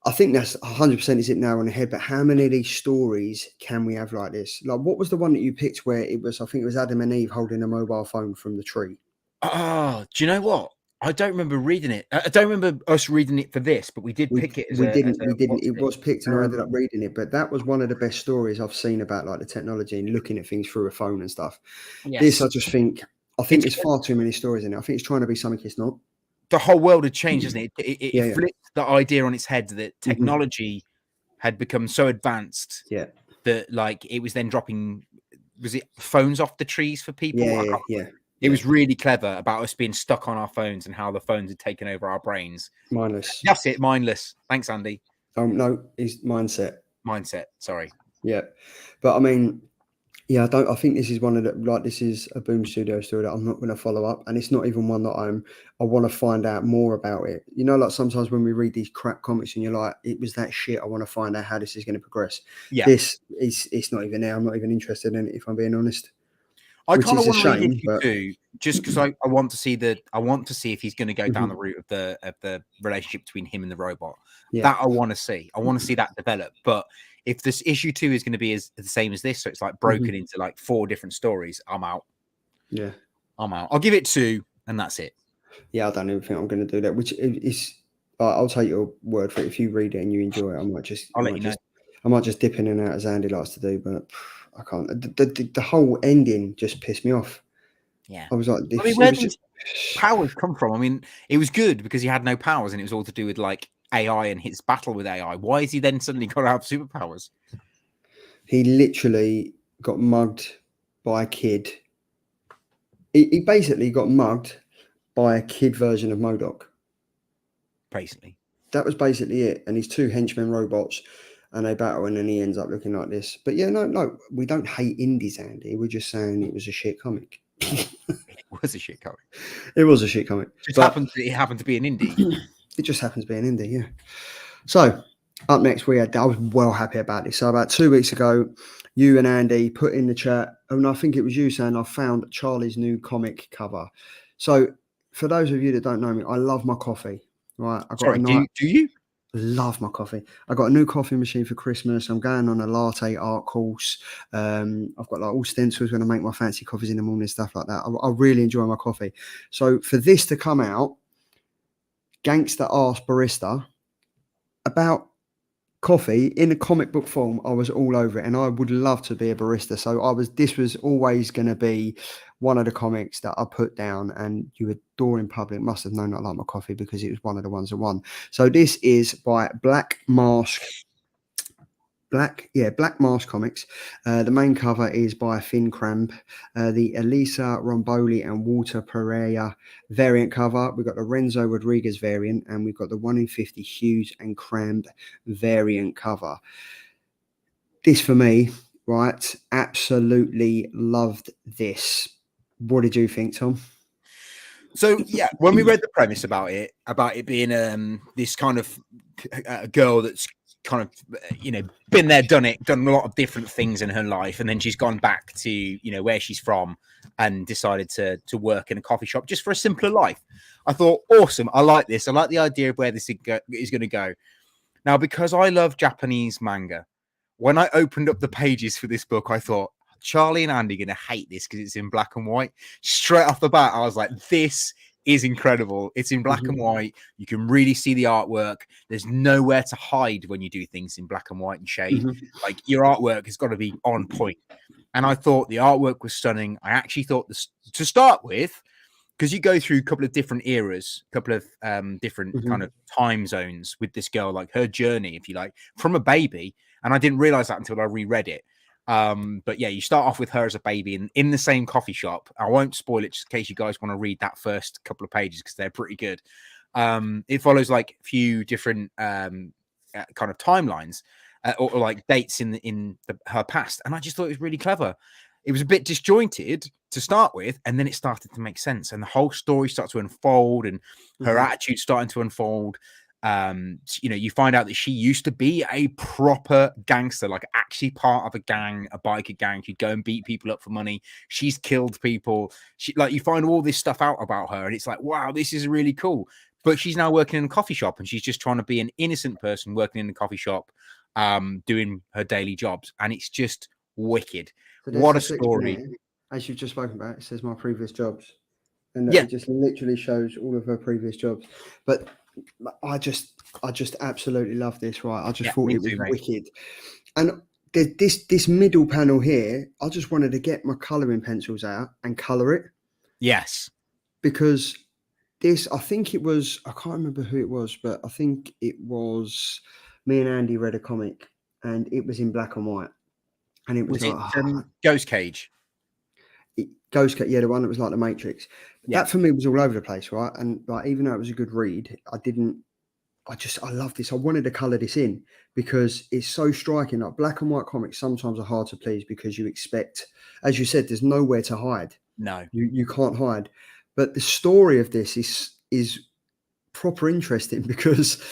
I think that's 100% is it now on the head, but how many of these stories can we have like this? Like, what was the one that you picked where it was, I think it was Adam and Eve holding a mobile phone from the tree? Oh, do you know what? I don't remember reading it. I don't remember us reading it for this, but we pick it. We didn't. It was picked, and I ended up reading it. But that was one of the best stories I've seen about like the technology and looking at things through a phone and stuff. Yes. This, I think there's far too many stories in it. I think it's trying to be something it's not. The whole world had changed, hasn't it? It flipped the idea on its head that technology had become so advanced that like it was then dropping. Was it phones off the trees for people? It was really clever about us being stuck on our phones and how the phones had taken over our brains. Mindless. That's it. Mindless. Thanks, Andy. No, it's mindset. Mindset. Sorry. Yeah. But I mean, I think this is one of the, like, this is a Boom Studio story that I'm not going to follow up. And it's not even one that I want to find out more about it. You know, like sometimes when we read these crap comics and you're like, it was that shit. I want to find out how this is going to progress. Yeah. This is, it's not even there. I'm not even interested in it, if I'm being honest. I kind of want to read it too, just because I want to see if he's going to go down the route of the relationship between him and the robot. That I want to see. I want to see that develop. But If this issue 2 is going to be as the same as this, so it's like broken into like 4 different stories, I'm out. Yeah, I'm out. I'll give it 2, and that's it. Yeah, I don't even think I'm going to do that. Which is, I'll take your word for it. If you read it and you enjoy it, I'll let you know. I might just dip in and out as Andy likes to do. But I can't. The whole ending just pissed me off. Yeah, I was like, I mean, where did his powers come from? I mean, it was good because he had no powers, and it was all to do with like AI and his battle with AI. Why is he then suddenly got to have superpowers? He literally got mugged by a kid. He basically got mugged by a kid version of MODOK. Basically, that was basically it. And his 2 henchmen robots, and they battle, and then he ends up looking like this. But yeah, no, we don't hate indies, Andy. We're just saying it was a shit comic. it was a shit comic. It was a shit comic. It happened to be an indie. It just happens to be an indie, yeah. So up next, I was well happy about this. So about 2 weeks ago, you and Andy put in the chat, and I think it was you saying, I found Charlie's new comic cover. So for those of you that don't know me, I love my coffee. Right, I got do you? Love my coffee. I got a new coffee machine for Christmas. I'm going on a latte art course. I've got like all stencils when I make my fancy coffees in the morning, stuff like that. I really enjoy my coffee. So for this to come out, Gangster Ass Barista, about coffee in a comic book form, I was all over it, and I would love to be a barista. So this was always going to be one of the comics that I put down, and you adore in public must have known I like my coffee because it was one of the ones that won. So this is by Black Mask Comics. The main cover is by Finn Cramp. The Elisa Romboli and Walter Pereira variant cover. We've got the Renzo Rodriguez variant, and we've got the 1 in 50 Hughes and Cramp variant cover. This for me, right? Absolutely loved this. What did you think, Tom? So yeah, when we read the premise about it being this kind of girl that's kind of been there, done a lot of different things in her life, and then she's gone back to where she's from and decided to work in a coffee shop just for a simpler life. I thought, awesome, I like this. I like the idea of where this is going to go. Now, because I love Japanese manga, when I opened up the pages for this book, I thought, Charlie and Andy are going to hate this because it's in black and white. Straight off the bat, I was like, this is incredible. It's in black and white. You can really see the artwork. There's nowhere to hide when you do things in black and white and shade. Like, your artwork has got to be on point. And I thought the artwork was stunning. I actually thought this, to start with, because you go through a couple of different eras, a couple of different kind of time zones with this girl, like her journey, if you like, from a baby. And I didn't realize that until I reread it. But yeah, you start off with her as a baby in the same coffee shop. I won't spoil it just in case you guys want to read that first couple of pages because they're pretty good. It follows like a few different kind of timelines or like dates in her past, and I just thought it was really clever. It was a bit disjointed to start with, and then it started to make sense, and the whole story started to unfold, and her attitude starting to unfold. You find out that she used to be a proper gangster, like actually part of a gang, a biker gang. She'd go and beat people up for money. She's killed people. You find all this stuff out about her, and it's like, wow, this is really cool. But she's now working in a coffee shop, and she's just trying to be an innocent person working in the coffee shop, doing her daily jobs, and it's just wicked. So what a story! As you've just spoken about, it says my previous jobs, and it just literally shows all of her previous jobs. But I just absolutely love this. Right, I just thought it was wicked. And this middle panel here, I just wanted to get my colouring pencils out and colour it. Yes, because this, I think it was, I can't remember who it was, but I think it was me and Andy read a comic, and it was in black and white, and it was Ghost Cage. Ghost Cage, yeah, the one that was like the Matrix. That for me was all over the place, right? And like, even though it was a good read, I love this. I wanted to colour this in because it's so striking. Like, black and white comics sometimes are hard to please because you expect, as you said, there's nowhere to hide. No, you can't hide. But the story of this is proper interesting because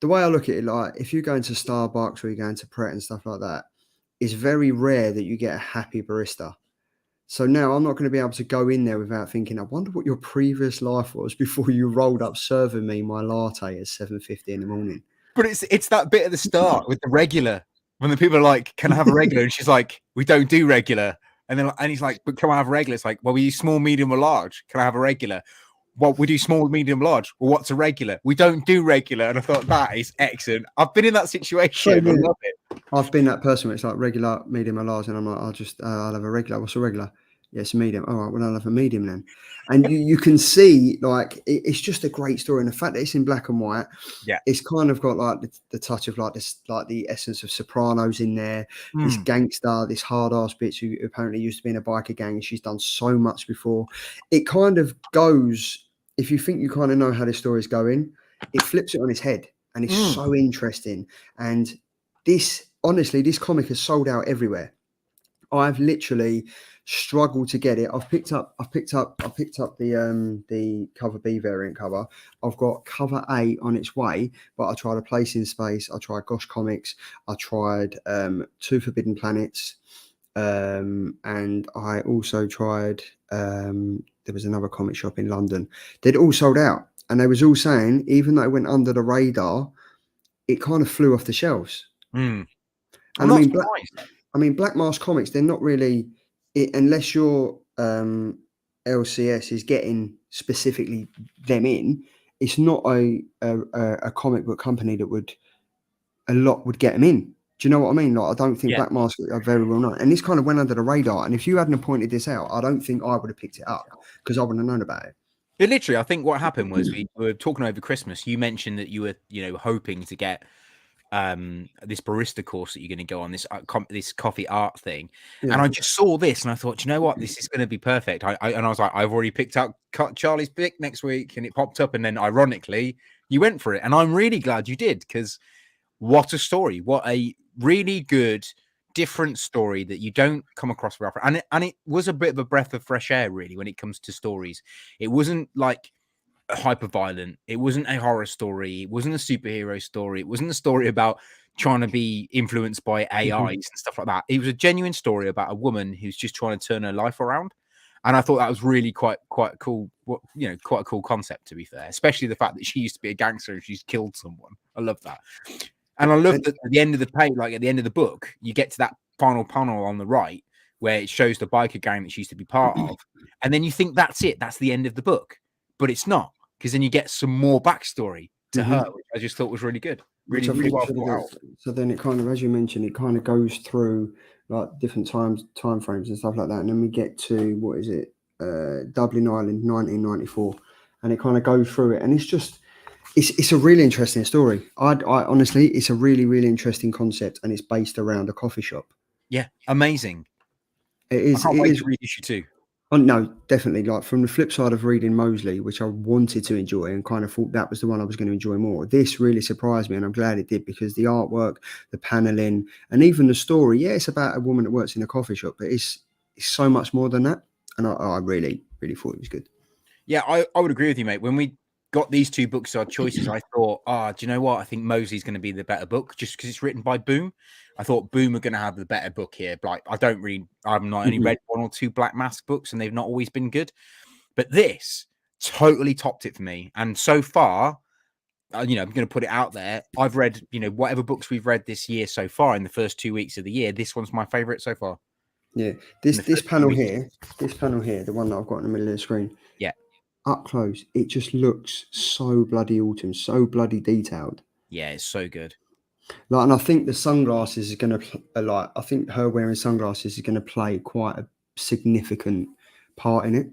the way I look at it, like, if you go into Starbucks or you go into Pret and stuff like that, it's very rare that you get a happy barista. So now I'm not going to be able to go in there without thinking, I wonder what your previous life was before you rolled up serving me my latte at 7:50 in the morning. But it's that bit at the start with the regular. when the people are like, "Can I have a regular?" and she's like, "We don't do regular." And then and he's like, "But can I have a regular?" It's like, "Well, we use small, medium, or large. Can I have a regular?" Well, we do small, medium, large. Well, what's a regular? We don't do regular. And I thought that is excellent. I've been in that situation. I love it. I've been that person where it's like regular, medium, or large, and I'm like, I'll have a regular. What's a regular? Yeah, it's a medium. All right, well, I'll have a medium then. And you can see, like, it's just a great story. And the fact that it's in black and white, Yeah. it's kind of got like the touch of like this, like the essence of Sopranos in there. This gangster, this hard ass bitch who apparently used to be in a biker gang, and she's done so much before. It kind of goes, if you think you kind of know how this story is going, it flips it on its head, and it's so interesting. And honestly, this comic has sold out everywhere. I've literally struggled to get it. I've picked up the cover B variant cover. I've got cover A on its way, but I tried A Place in Space. I tried Gosh Comics. I tried Two Forbidden Planets, and I also tried. There was another comic shop in London. They'd all sold out, and they was all saying, even though it went under the radar, it kind of flew off the shelves. And I mean, Black Mask Comics, they're not really, unless your LCS is getting specifically them in, it's not a comic book company that would get them in. Do you know what I mean? Like, I don't think Black Mask are very well known. And this kind of went under the radar. And if you hadn't pointed this out, I don't think I would have picked it up because I wouldn't have known about it. But literally, I think what happened was we were talking over Christmas. You mentioned that you were, hoping to get this barista course that you're going to go on, this coffee art thing. And I just saw this and I thought, you know what, this is going to be perfect. And I was like, I've already picked out Charlie's pick next week, and it popped up, and then ironically you went for it, and I'm really glad you did, because what a story, what a really good different story that you don't come across very often. And it was a bit of a breath of fresh air, really, when it comes to stories. It wasn't like hyper violent. It wasn't a horror story. It wasn't a superhero story. It wasn't a story about trying to be influenced by AIs and stuff like that. It was a genuine story about a woman who's just trying to turn her life around. And I thought that was really quite cool. Quite a cool concept, to be fair, especially the fact that she used to be a gangster and she's killed someone. I love that. And I love that at the end of the page, like at the end of the book, you get to that final panel on the right where it shows the biker gang that she used to be part of. And then you think that's it. That's the end of the book. But it's not, because then you get some more backstory to her, which I just thought was really good. Really well thought out. So then it kind of, as you mentioned, it kind of goes through like different time frames and stuff like that. And then we get to, what is it? Dublin, Ireland, 1994. And it kind of goes through it. And it's just, it's a really interesting story. I honestly, it's a really, really interesting concept, and it's based around a coffee shop. Yeah, amazing. It is. I can't wait to read issue 2. Oh, no, definitely. Like, from the flip side of reading Mosely, which I wanted to enjoy and kind of thought that was the one I was going to enjoy more, this really surprised me, and I'm glad it did, because the artwork, the paneling, and even the story, it's about a woman that works in a coffee shop, but it's so much more than that. And I really, really thought it was good. Yeah, I would agree with you, mate. When we got these two books, our choices, I thought, do you know what? I think Mosely's going to be the better book, just because it's written by Boom. I thought Boom are going to have the better book here. Like, I've not only read 1 or 2 Black Mask books, and they've not always been good, but this totally topped it for me. And so far, I'm going to put it out there, I've read, whatever books we've read this year so far in the first 2 weeks of the year, this one's my favorite so far. Yeah, this panel here, the one that I've got in the middle of the screen. Yeah. Up close, it just looks so bloody autumn, so bloody detailed. Yeah, it's so good. Like, and I think the sunglasses is going to I think her wearing sunglasses is going to play quite a significant part in it.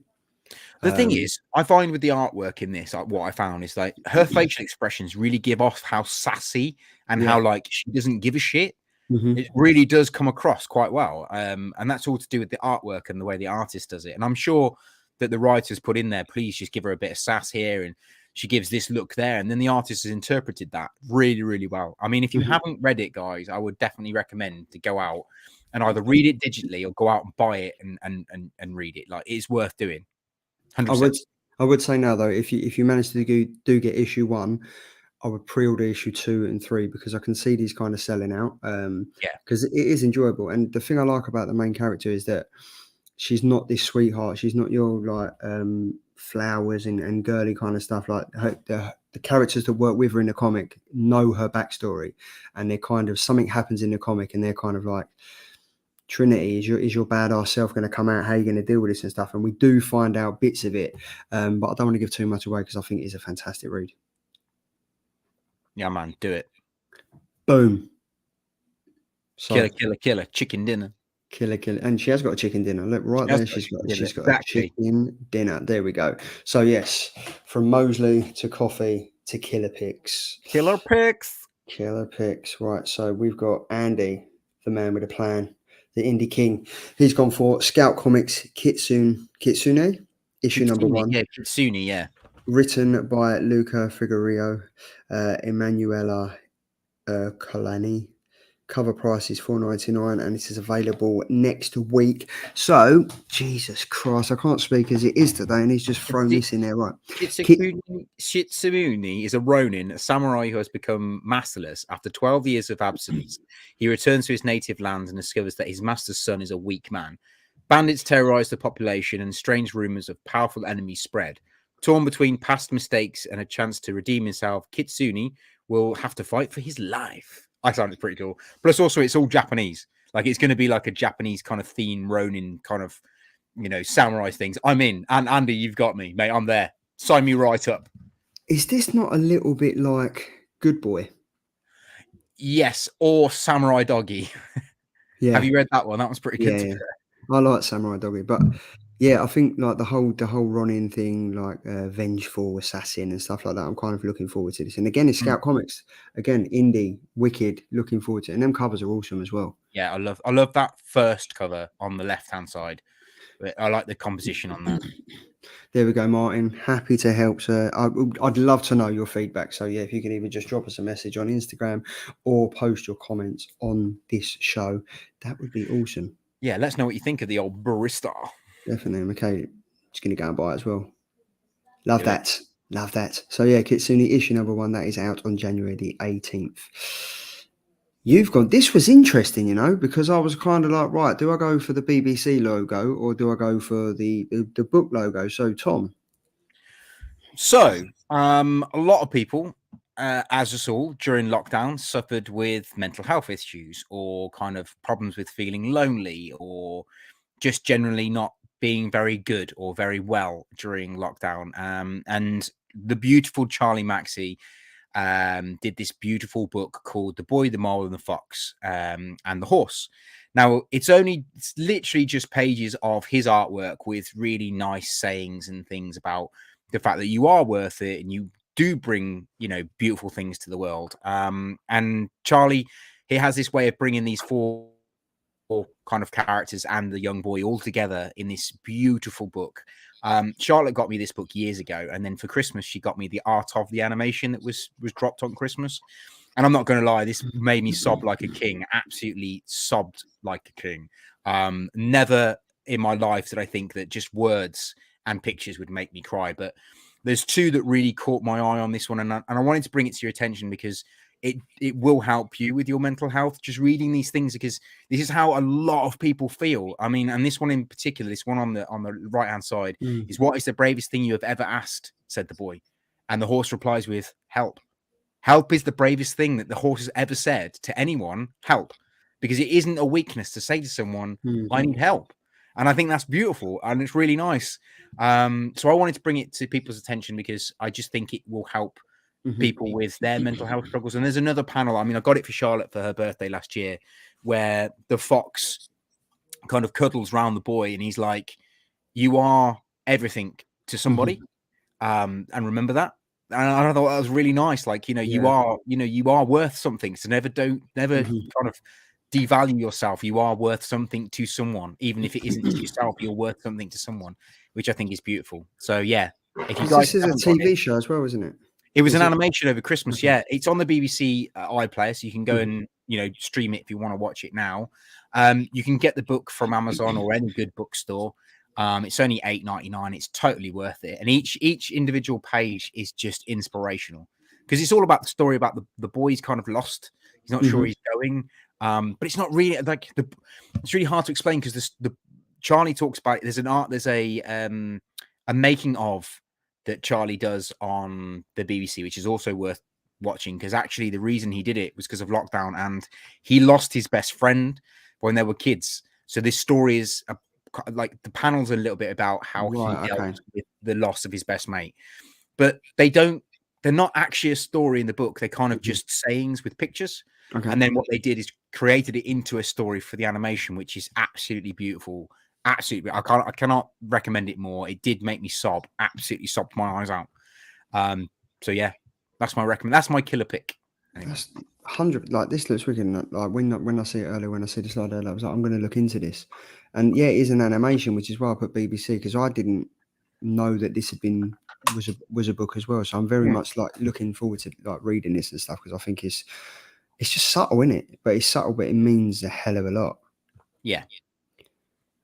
The thing is, I find with the artwork in this, what I found is like her facial expressions really give off how sassy and how like she doesn't give a shit. It really does come across quite well, and that's all to do with the artwork and the way the artist does it. And I'm sure that the writers put in there, please just give her a bit of sass here, and she gives this look there, and then the artist has interpreted that really, really well. I mean, if you haven't read it, guys, I would definitely recommend to go out and either read it digitally or go out and buy it and read it. Like, it's worth doing. 100%. I would say now, though, if you manage to do get issue 1, I would pre-order issue 2 and 3, because I can see these kind of selling out. Because it is enjoyable, and the thing I like about the main character is that she's not this sweetheart. She's not your like flowers and girly kind of stuff. Like the characters that work with her in the comic know her backstory, and they're kind of, something happens in the comic, and they're kind of like, Trinity, is your badass self going to come out? How are you going to deal with this and stuff? And we do find out bits of it, but I don't want to give too much away because I think it's a fantastic read. Yeah, man, do it. Boom. So, killer, chicken dinner. Killer. And she has got a chicken dinner. Look, right there, she's got a chicken dinner. There we go. So yes, from Mosely to coffee to killer picks. Killer picks. Right, so we've got Andy, the man with a plan, the indie king. He's gone for Scout Comics Kitsune issue number 1. Yeah, Kitsune, yeah. Written by Luca Figueroa, Emanuela Colani. Cover price is $4.99, and this is available next week. So, Jesus Christ, I can't speak as it is today, and he's just thrown this in there, right? Shitsumune is a Ronin, a samurai who has become masterless. After 12 years of absence, he returns to his native land and discovers that his master's son is a weak man. Bandits terrorize the population, and strange rumors of powerful enemies spread. Torn between past mistakes and a chance to redeem himself, Kitsune will have to fight for his life. I found it pretty cool. Plus, also, it's all Japanese. Like, it's going to be like a Japanese kind of theme, Ronin kind of, samurai things. I'm in. And Andy, you've got me, mate. I'm there. Sign me right up. Is this not a little bit like Good Boy? Yes, or Samurai Doggy. Yeah. Have you read that one? That was pretty good. Yeah. I like Samurai Doggy, but yeah, I think like the whole Ronin thing, like vengeful assassin and stuff like that. I'm kind of looking forward to this. And again, it's Scout Comics. Again, indie, wicked. Looking forward to it. And them covers are awesome as well. Yeah, I love that first cover on the left hand side. I like the composition on that. There we go, Martin. Happy to help, sir. I'd love to know your feedback. So yeah, if you can either just drop us a message on Instagram or post your comments on this show, that would be awesome. Yeah, let's know what you think of the old barista. Definitely. Okay, just going to go and buy it as well. Love that. So yeah, Kitsune issue number 1, that is out on January the 18th. This was interesting, because I was kind of like, right, do I go for the BBC logo or do I go for the book logo? So Tom. So a lot of people, as us all during lockdown, suffered with mental health issues or kind of problems with feeling lonely or just generally not being very good or very well during lockdown. And the beautiful Charlie Maxey did this beautiful book called The Boy, the Mole, and the Fox, and the Horse. Now, it's literally just pages of his artwork with really nice sayings and things about the fact that you are worth it and you do bring, beautiful things to the world. And Charlie, he has this way of bringing these four kind of characters and the young boy all together in this beautiful book. Charlotte got me this book years ago, and then for Christmas she got me the art of the animation that was dropped on Christmas. And I'm not going to lie, this made me sob like a king. Absolutely sobbed like a king. Never in my life did I think that just words and pictures would make me cry, but there's two that really caught my eye on this one, and I wanted to bring it to your attention because it will help you with your mental health, just reading these things, because this is how a lot of people feel. I mean, and this one in particular, this one on the right hand side is, "What is the bravest thing you have ever asked?" said the boy. And the horse replies with, "Help." Help is the bravest thing that the horse has ever said to anyone. Help. Because it isn't a weakness to say to someone, "I need help." And I think that's beautiful and it's really nice. So I wanted to bring it to people's attention because I just think it will help people with their mental health struggles. And there's another panel. I mean, I got it for Charlotte for her birthday last year, where the fox kind of cuddles round the boy and he's like, "You are everything to somebody." And remember that. And I thought that was really nice. Like, you are worth something. So never kind of devalue yourself. You are worth something to someone, even if it isn't to yourself. You're worth something to someone, which I think is beautiful. So yeah, if you guys, this is a TV show as well, isn't it? It was an animation over Christmas. Yeah, it's on the BBC iPlayer, so you can go and stream it if you want to watch it now. You can get the book from Amazon or any good bookstore. It's only $8.99. It's totally worth it, and each individual page is just inspirational because it's all about the story about the boy's kind of lost. He's not sure where he's going, but it's not really like it's really hard to explain because the Charlie talks about there's a making of that Charlie does on the BBC, which is also worth watching, because actually the reason he did it was because of lockdown, and he lost his best friend when they were kids. So this story is like the panel's a little bit about how he dealt with the loss of his best mate, but they're not actually a story in the book. They're kind of just sayings with pictures. And then what they did is created it into a story for the animation, which is absolutely beautiful. Absolutely. I cannot recommend it more. It did make me sob, absolutely sobbed my eyes out. So yeah, that's my recommend. That's my killer pick. Anyway. That's 100. Like, this looks wicked. Like when I see it earlier, when I see the slide earlier, I was like, I'm going to look into this. And yeah, it is an animation, which is why I put BBC, because I didn't know that this was a book as well. So I'm very much like looking forward to like reading this and stuff, because I think it's just subtle, isn't it? But it's subtle, but it means a hell of a lot. Yeah.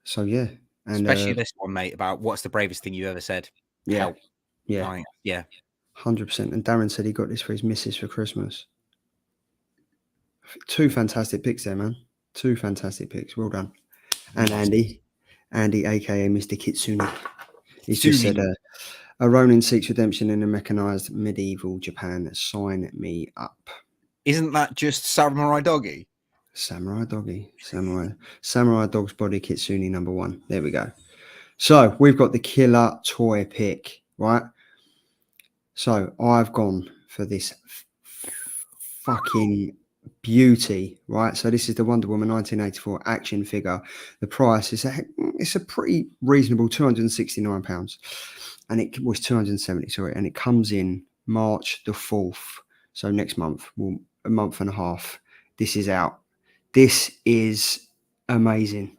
So yeah, and especially this one, mate, about what's the bravest thing you ever said. Yeah, help. Yeah, like, yeah, 100%. And Darren said he got this for his missus for Christmas. 2 fantastic picks there, man. 2 fantastic picks. Well done. And Andy, aka Mr. Kitsune, he's just said, a Ronin seeks redemption in a mechanized medieval Japan. Sign me up. Isn't that just Samurai Doggy? Samurai Doggy. Samurai Dog's Body Kitsune number 1. There we go. So we've got the killer toy pick, right? So I've gone for this fucking beauty, right? So this is the Wonder Woman 1984 action figure. The price is it's a pretty reasonable £269, and it was 270, sorry, and it comes in March the 4th. So next month, well, a month and a half. This is out. This is amazing.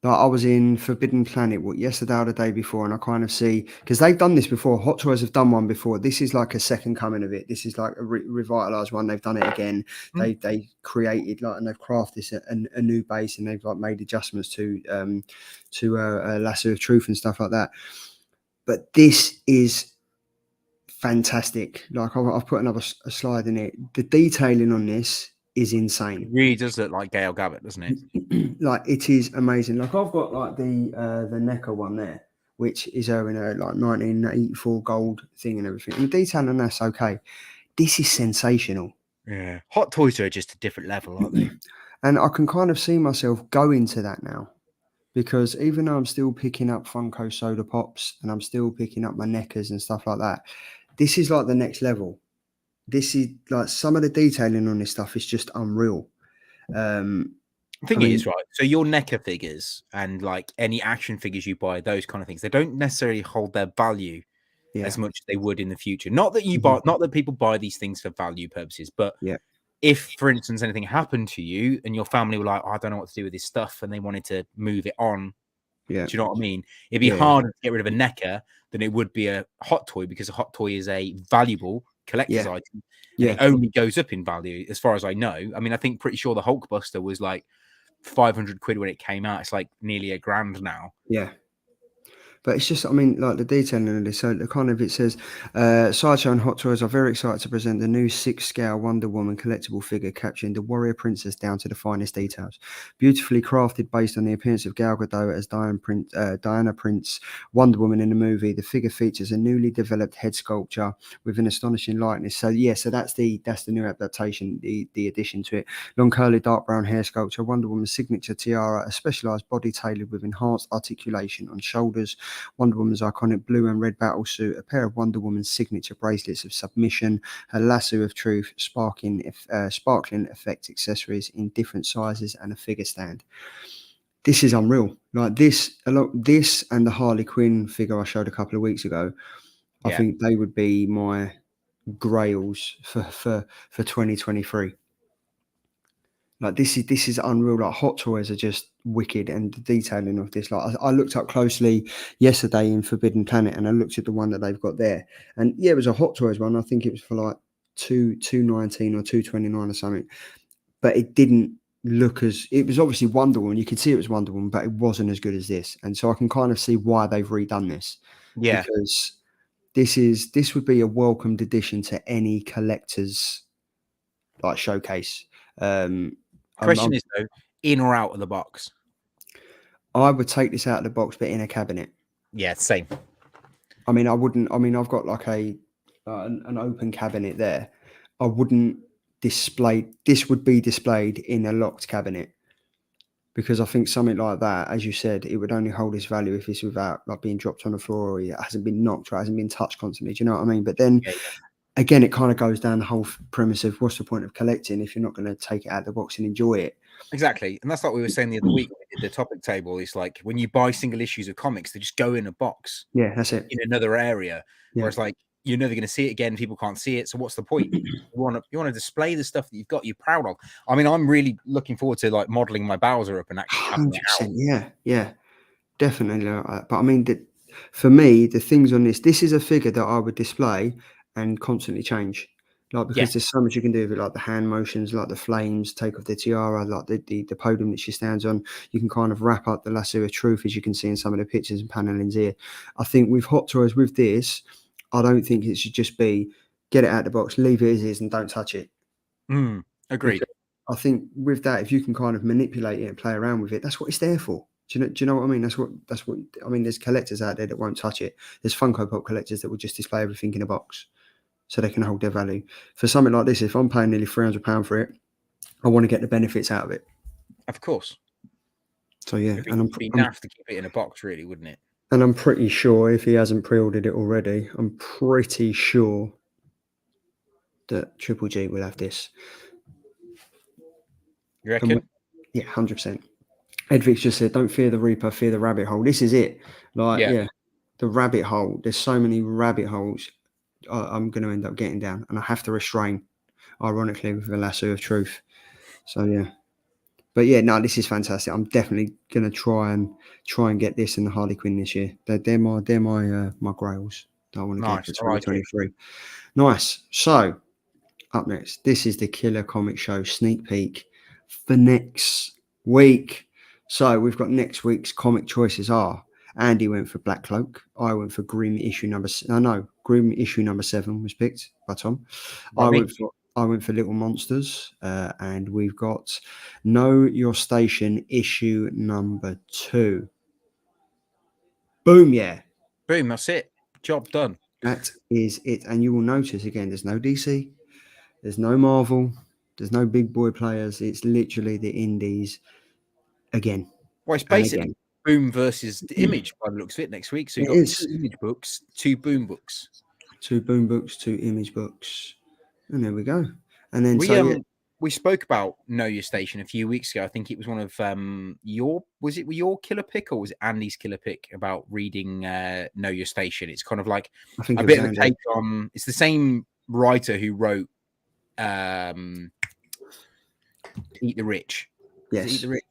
Like, I was in Forbidden Planet yesterday or the day before, and I kind of see, because they've done this before. Hot Toys have done one before. This is like a second coming of it. This is like a revitalized one. They've done it again. They created like, and they've crafted a new base, and they've like made adjustments to Lasso of Truth and stuff like that. But this is fantastic. Like, I've put another slide in it. The detailing on this is insane. It really does look like Gail Gabbett, doesn't it? Like, it is amazing. Like, I've got like the NECA one there, which is her in a like 1984 gold thing and everything. And the detail on that's okay. This is sensational. Yeah, Hot Toys are just a different level, aren't they? And I can kind of see myself going to that now, because even though I'm still picking up Funko Soda Pops and I'm still picking up my NECAs and stuff like that, this is like the next level. This is like, some of the detailing on this stuff is just unreal. The thing is, right, so your NECA figures and like any action figures you buy, those kind of things, they don't necessarily hold their value as much as they would in the future. Not that you buy, not that people buy these things for value purposes, but if, for instance, anything happened to you and your family were like, oh, I don't know what to do with this stuff, and they wanted to move it on, do you know what I mean? It'd be harder to get rid of a NECA than it would be a Hot Toy, because a Hot Toy is a valuable collector's item. And it only goes up in value, as far as I know. I mean, I think pretty sure the Hulkbuster was like 500 quid when it came out. It's like nearly £1,000 now. Yeah. But it's just, I mean, like the detailing of this. So the kind of, it says, Sideshow and Hot Toys are very excited to present the new 6-scale Wonder Woman collectible figure, capturing the warrior princess down to the finest details. Beautifully crafted based on the appearance of Gal Gadot as Diana Prince, Wonder Woman in the movie. The figure features a newly developed head sculpture with an astonishing likeness. So yeah, so that's the new adaptation, the addition to it. Long curly dark brown hair sculpture, Wonder Woman's signature tiara, a specialized body tailored with enhanced articulation on shoulders, Wonder Woman's iconic blue and red battle suit, a pair of Wonder Woman's signature bracelets of submission, her lasso of truth, sparkling effect accessories in different sizes, and a figure stand. This is unreal. Like this and the Harley Quinn figure I showed a couple of weeks ago, I think they would be my grails for 2023. Like, this is unreal. Like, Hot Toys are just wicked, and the detailing of this, like, I looked up closely yesterday in Forbidden Planet, and I looked at the one that they've got there, and yeah, it was a Hot Toys one. I think it was for like $219 or $229 or something, but it didn't look as, it was obviously Wonder Woman. You could see it was Wonder Woman, but it wasn't as good as this, and so I can kind of see why they've redone this. Yeah, because this would be a welcomed addition to any collector's like showcase. Question is though, in or out of the box? I would take this out of the box, but in a cabinet. Yeah, same. I mean, I wouldn't. I mean, I've got like an open cabinet there. I wouldn't display. This would be displayed in a locked cabinet because I think something like that, as you said, it would only hold its value if it's without like being dropped on the floor or it hasn't been knocked or it hasn't been touched constantly. Do you know what I mean? But then Yeah, again, it kind of goes down the whole premise of what's the point of collecting if you're not going to take it out of the box and enjoy it. exactly. And that's like we were saying the other week when we did the topic table. It's like when you buy single issues of comics, they just go in a box Yeah, that's it. in another area. Yeah. Whereas like you're never going to see it again. People can't see it. So what's the point? You want to display the stuff that you've got, you're proud of. I mean, I'm really looking forward to like modeling my Bowser up and actually having it out. 100%. Yeah, definitely. But I mean, for me, the things on this is a figure that I would display and constantly change. Like, because there's so much you can do with it, like the hand motions, like the flames, take off the tiara, like the podium that she stands on. You can kind of wrap up the lasso of truth, as you can see in some of the pictures and panelings here. I think with Hot Toys, with this, I don't think it should just be get it out of the box, leave it as is, and don't touch it. Agreed. Because I think with that, if you can kind of manipulate it and play around with it, that's what it's there for. Do you know what I mean? That's what I mean. There's collectors out there that won't touch it. There's Funko Pop collectors that will just display everything in a box so they can hold their value. For something like this, if I'm paying nearly £300 for it, I want to get the benefits out of it. Of course. So yeah, It'd and I'm naff to keep it in a box, really, wouldn't it? and I'm pretty sure if he hasn't pre-ordered it already, I'm pretty sure that Triple G will have this. You reckon? Yeah, 100%. Edvix just said, "Don't fear the Reaper, fear the rabbit hole." This is it. Like, yeah, the rabbit hole. There's so many rabbit holes I'm going to end up getting down, and I have to restrain, ironically, with the lasso of truth. So yeah, but yeah, no, this is fantastic. I'm definitely going to try and get this and the Harley Quinn this year. They're my grails that I want to get for 2023. Nice. So up next, this is the Killer Comic Show sneak peek for next week. So we've got next week's comic choices are Andy went for Black Cloak. I went for Grim issue number 7 was picked by Tom. I went for Little Monsters, and we've got Know Your Station issue number 2. Boom, yeah. Boom, that's it. Job done. That is it. And you will notice again, there's no DC, there's no Marvel, there's no big boy players. It's literally the indies again. Well, it's basically Boom versus the Image by the looks of it next week. So you've got 2 Image books, 2 Boom books. 2 Boom books, 2 Image books. And there we go. And then we spoke about Know Your Station a few weeks ago. I think it was one of your killer pick or was it Andy's killer pick about reading Know Your Station? It's kind of like a bit of a take on. It's the same writer who wrote Eat the Rich. Yes. Eat the Rich.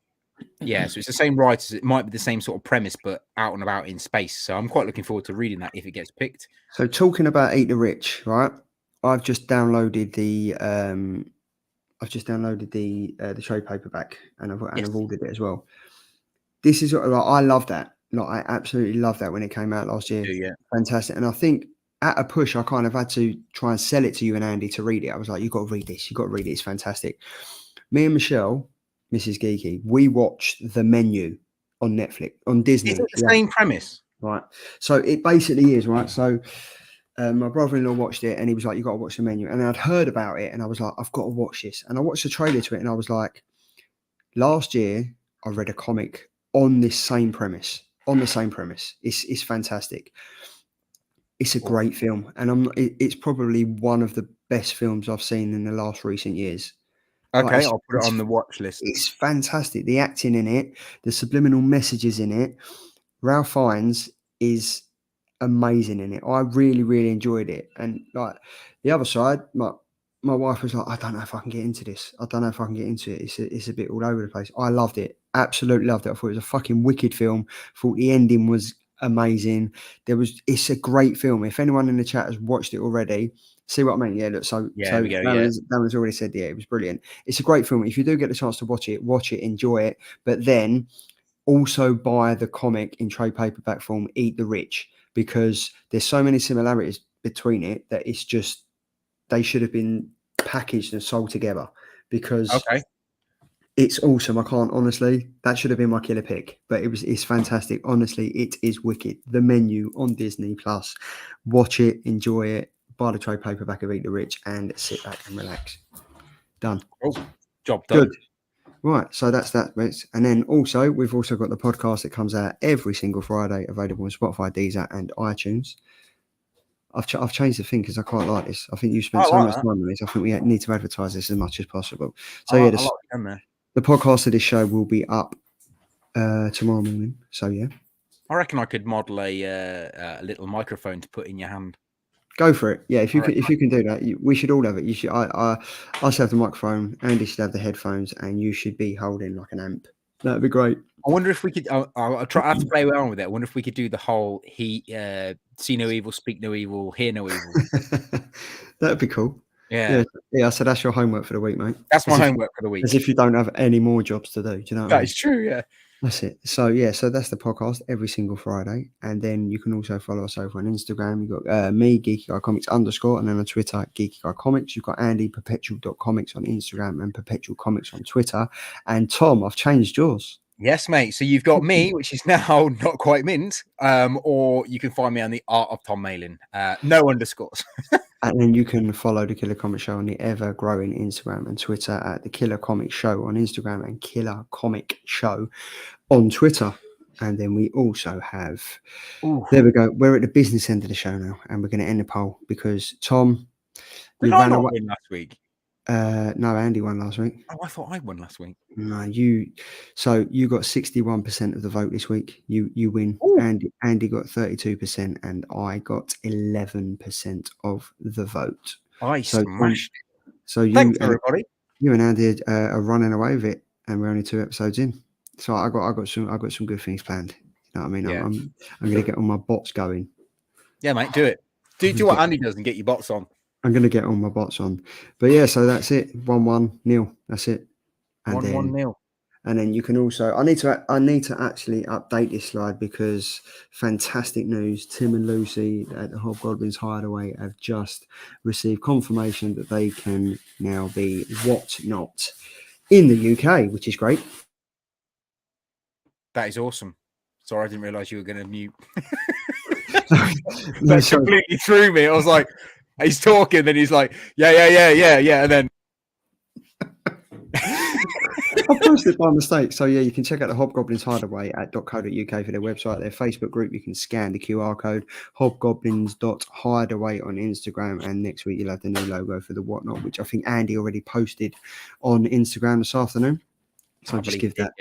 Yeah, so it's the same writers. It might be the same sort of premise, but out and about in space. So I'm quite looking forward to reading that if it gets picked. So talking about Eat the Rich, right? I've just downloaded the trade paperback and I've ordered it as well. This is like, I love that. Like, I absolutely love that when it came out last year. Yeah, fantastic. And I think at a push, I kind of had to try and sell it to you and Andy to read it. I was like, "You got to read this. You got to read it. It's fantastic." Me and Michelle, Mrs. Geeky, we watched The Menu on Netflix, on Disney. Is it the same premise? Right. So it basically is, right? So my brother-in-law watched it and he was like, "You got to watch The Menu." And I'd heard about it and I was like, "I've got to watch this." And I watched the trailer to it and I was like, last year I read a comic on the same premise. It's fantastic. It's a great film. And it's probably one of the best films I've seen in the last recent years. Okay, I'll put it on the watch list. It's fantastic. The acting in it, the subliminal messages in it. Ralph Fiennes is amazing in it. I really, really enjoyed it. And like the other side, my wife was like, "I don't know if I can get into this. I don't know if I can get into it. It's a bit all over the place." I loved it. Absolutely loved it. I thought it was a fucking wicked film. Thought the ending was amazing. It's a great film. If anyone in the chat has watched it already, see what I mean? Yeah, look, Darren's already said, yeah, it was brilliant. It's a great film. If you do get the chance to watch it, enjoy it. But then also buy the comic in trade paperback form, Eat the Rich, because there's so many similarities between it that it's just, they should have been packaged and sold together, because It's awesome. I can't honestly. That should have been my killer pick, but it's fantastic. Honestly, it is wicked. The Menu on Disney Plus. Watch it, enjoy it, buy the trade paperback of Eat the Rich, and sit back and relax. Done. Oh, job done. Good. Right, so that's that bit. And then also we've also got the podcast that comes out every single Friday, available on Spotify, Deezer, and iTunes. I've changed the thing because I quite like this. I think you spent so much time on this. I think we need to advertise this as much as possible. So I like there. The podcast of this show will be up tomorrow morning. So yeah, I reckon I could model a little microphone to put in your hand. Go for it. Yeah, if you can do that, we should all have it. You should. I should have the microphone. Andy should have the headphones, and you should be holding like an amp. That'd be great. I wonder if we could. I'll try. I have to play around with it. I wonder if we could do the whole see no evil, speak no evil, hear no evil. That'd be cool. Yeah. So that's your homework for the week, mate. That's my homework for the week. As if you don't have any more jobs to do. Do you know what I mean? That is true. Yeah. That's it. So yeah, so that's the podcast every single Friday, and then you can also follow us over on Instagram. You've got me, Geeky Guy Comics _, and then on Twitter, Geeky Guy Comics. You've got Andy, perpetual.comics on Instagram and perpetual comics on Twitter. And Tom, I've changed yours. Yes, mate. So you've got me, which is now not quite mint, or you can find me on the Art of Tom Malin. No underscores. And then you can follow the Killer Comic Show on the ever-growing Instagram and Twitter at the Killer Comic Show on Instagram and Killer Comic Show on Twitter. And then we also have, there we go. We're at the business end of the show now, and we're going to end the poll because Tom, you ran away last week. No, Andy won last week. Oh, I thought I won last week. No, you got 61% of the vote this week. You win. Andy got 32% and I got 11% of the vote. I smashed it. So thanks everybody. You and Andy are running away with it, and we're only 2 episodes in. So I got some good things planned. You know what I mean? Yeah. I'm going to get all my bots going. Yeah, mate, do it. Do what Andy does and get your bots on. I'm going to get all my bots on. But yeah, so that's it. 1-1-0. That's it. 1-1-0. And then you can also, I need to actually update this slide because fantastic news. Tim and Lucy at the Hobgoblin's Hideaway have just received confirmation that they can now be whatnot in the UK, which is great. That is awesome. Sorry, I didn't realise you were going to mute. No, that completely threw me. I was like, he's talking, then he's like, yeah. And then I posted by mistake. So yeah, you can check out the Hobgoblins Hideaway at .co.uk for their website, their Facebook group. You can scan the QR code, hobgoblins.hideaway on Instagram. And next week you'll have the new logo for the whatnot, which I think Andy already posted on Instagram this afternoon. So just give that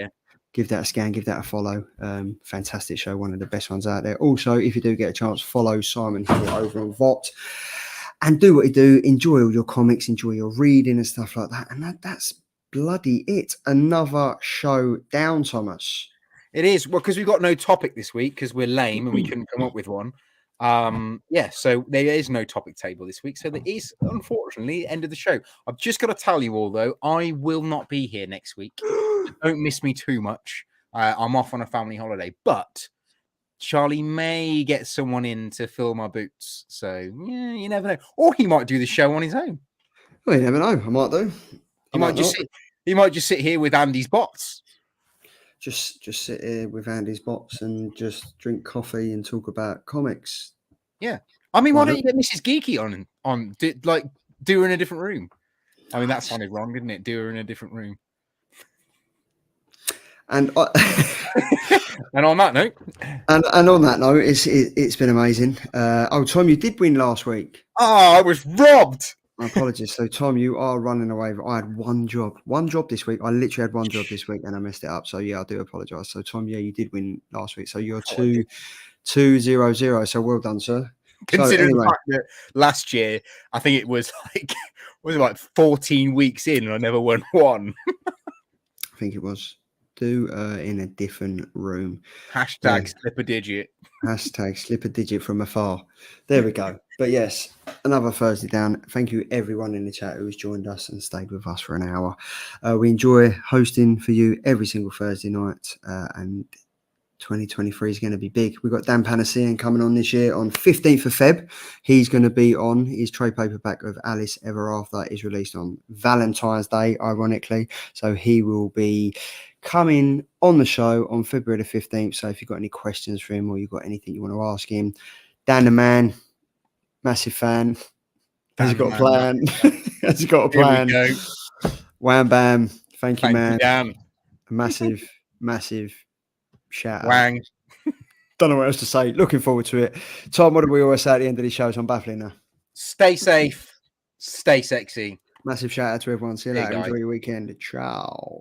a scan, give that a follow. Fantastic show, one of the best ones out there. Also, if you do get a chance, follow Simon Hill over on VOT and do what you do. Enjoy all your comics, enjoy your reading and stuff like that. And that's bloody it. Another show down, Thomas. It is. Well, because we've got no topic this week because we're lame and we couldn't come up with one. So there is no topic table this week. So there is, unfortunately, the end of the show. I've just got to tell you all, though, I will not be here next week. Don't miss me too much. I'm off on a family holiday, but Charlie may get someone in to fill my boots. So yeah, you never know. Or he might do the show on his own. Well, you never know. I might do. He might just sit here with Andy's bots. Just sit here with Andy's bots and just drink coffee and talk about comics. Yeah. I mean, why don't you get Mrs. Geeky do her in a different room? I mean, that sounded wrong, didn't it? Do her in a different room. And and on that note, it's been amazing. Tom, you did win last week. Oh, I was robbed. My apologies. So, Tom, you are running away. I had one job this week. I literally had one job this week, and I messed it up. So, yeah, I do apologise. So, Tom, yeah, you did win last week. So, you're 2-0-0. So, well done, sir. Considering the fact that last year, I think it was like 14 weeks in, and I never won one. I think it was. Do in a different room. Hashtag slip a digit. Hashtag slip a digit from afar. There we go. But yes, another Thursday down. Thank you everyone in the chat who has joined us and stayed with us for an hour. We enjoy hosting for you every single Thursday night. And 2023 is going to be big. We've got Dan Panasian coming on this year on 15th of Feb. He's going to be on. His trade paperback of Alice Ever After is released on Valentine's Day, ironically. So he will be coming on the show on February the 15th. So if you've got any questions for him or you've got anything you want to ask him, Dan the man, massive fan. Has he got a plan? Has he got a plan? Here we go. Wham bam. Thank you, man. Dan. A massive, massive shout Wang. out. Don't know what else to say. Looking forward to it. Tom, what do we always say at the end of these shows? I'm baffling now. Stay safe. Stay sexy. Massive shout out to everyone. See you later. Guys. Enjoy your weekend. Ciao.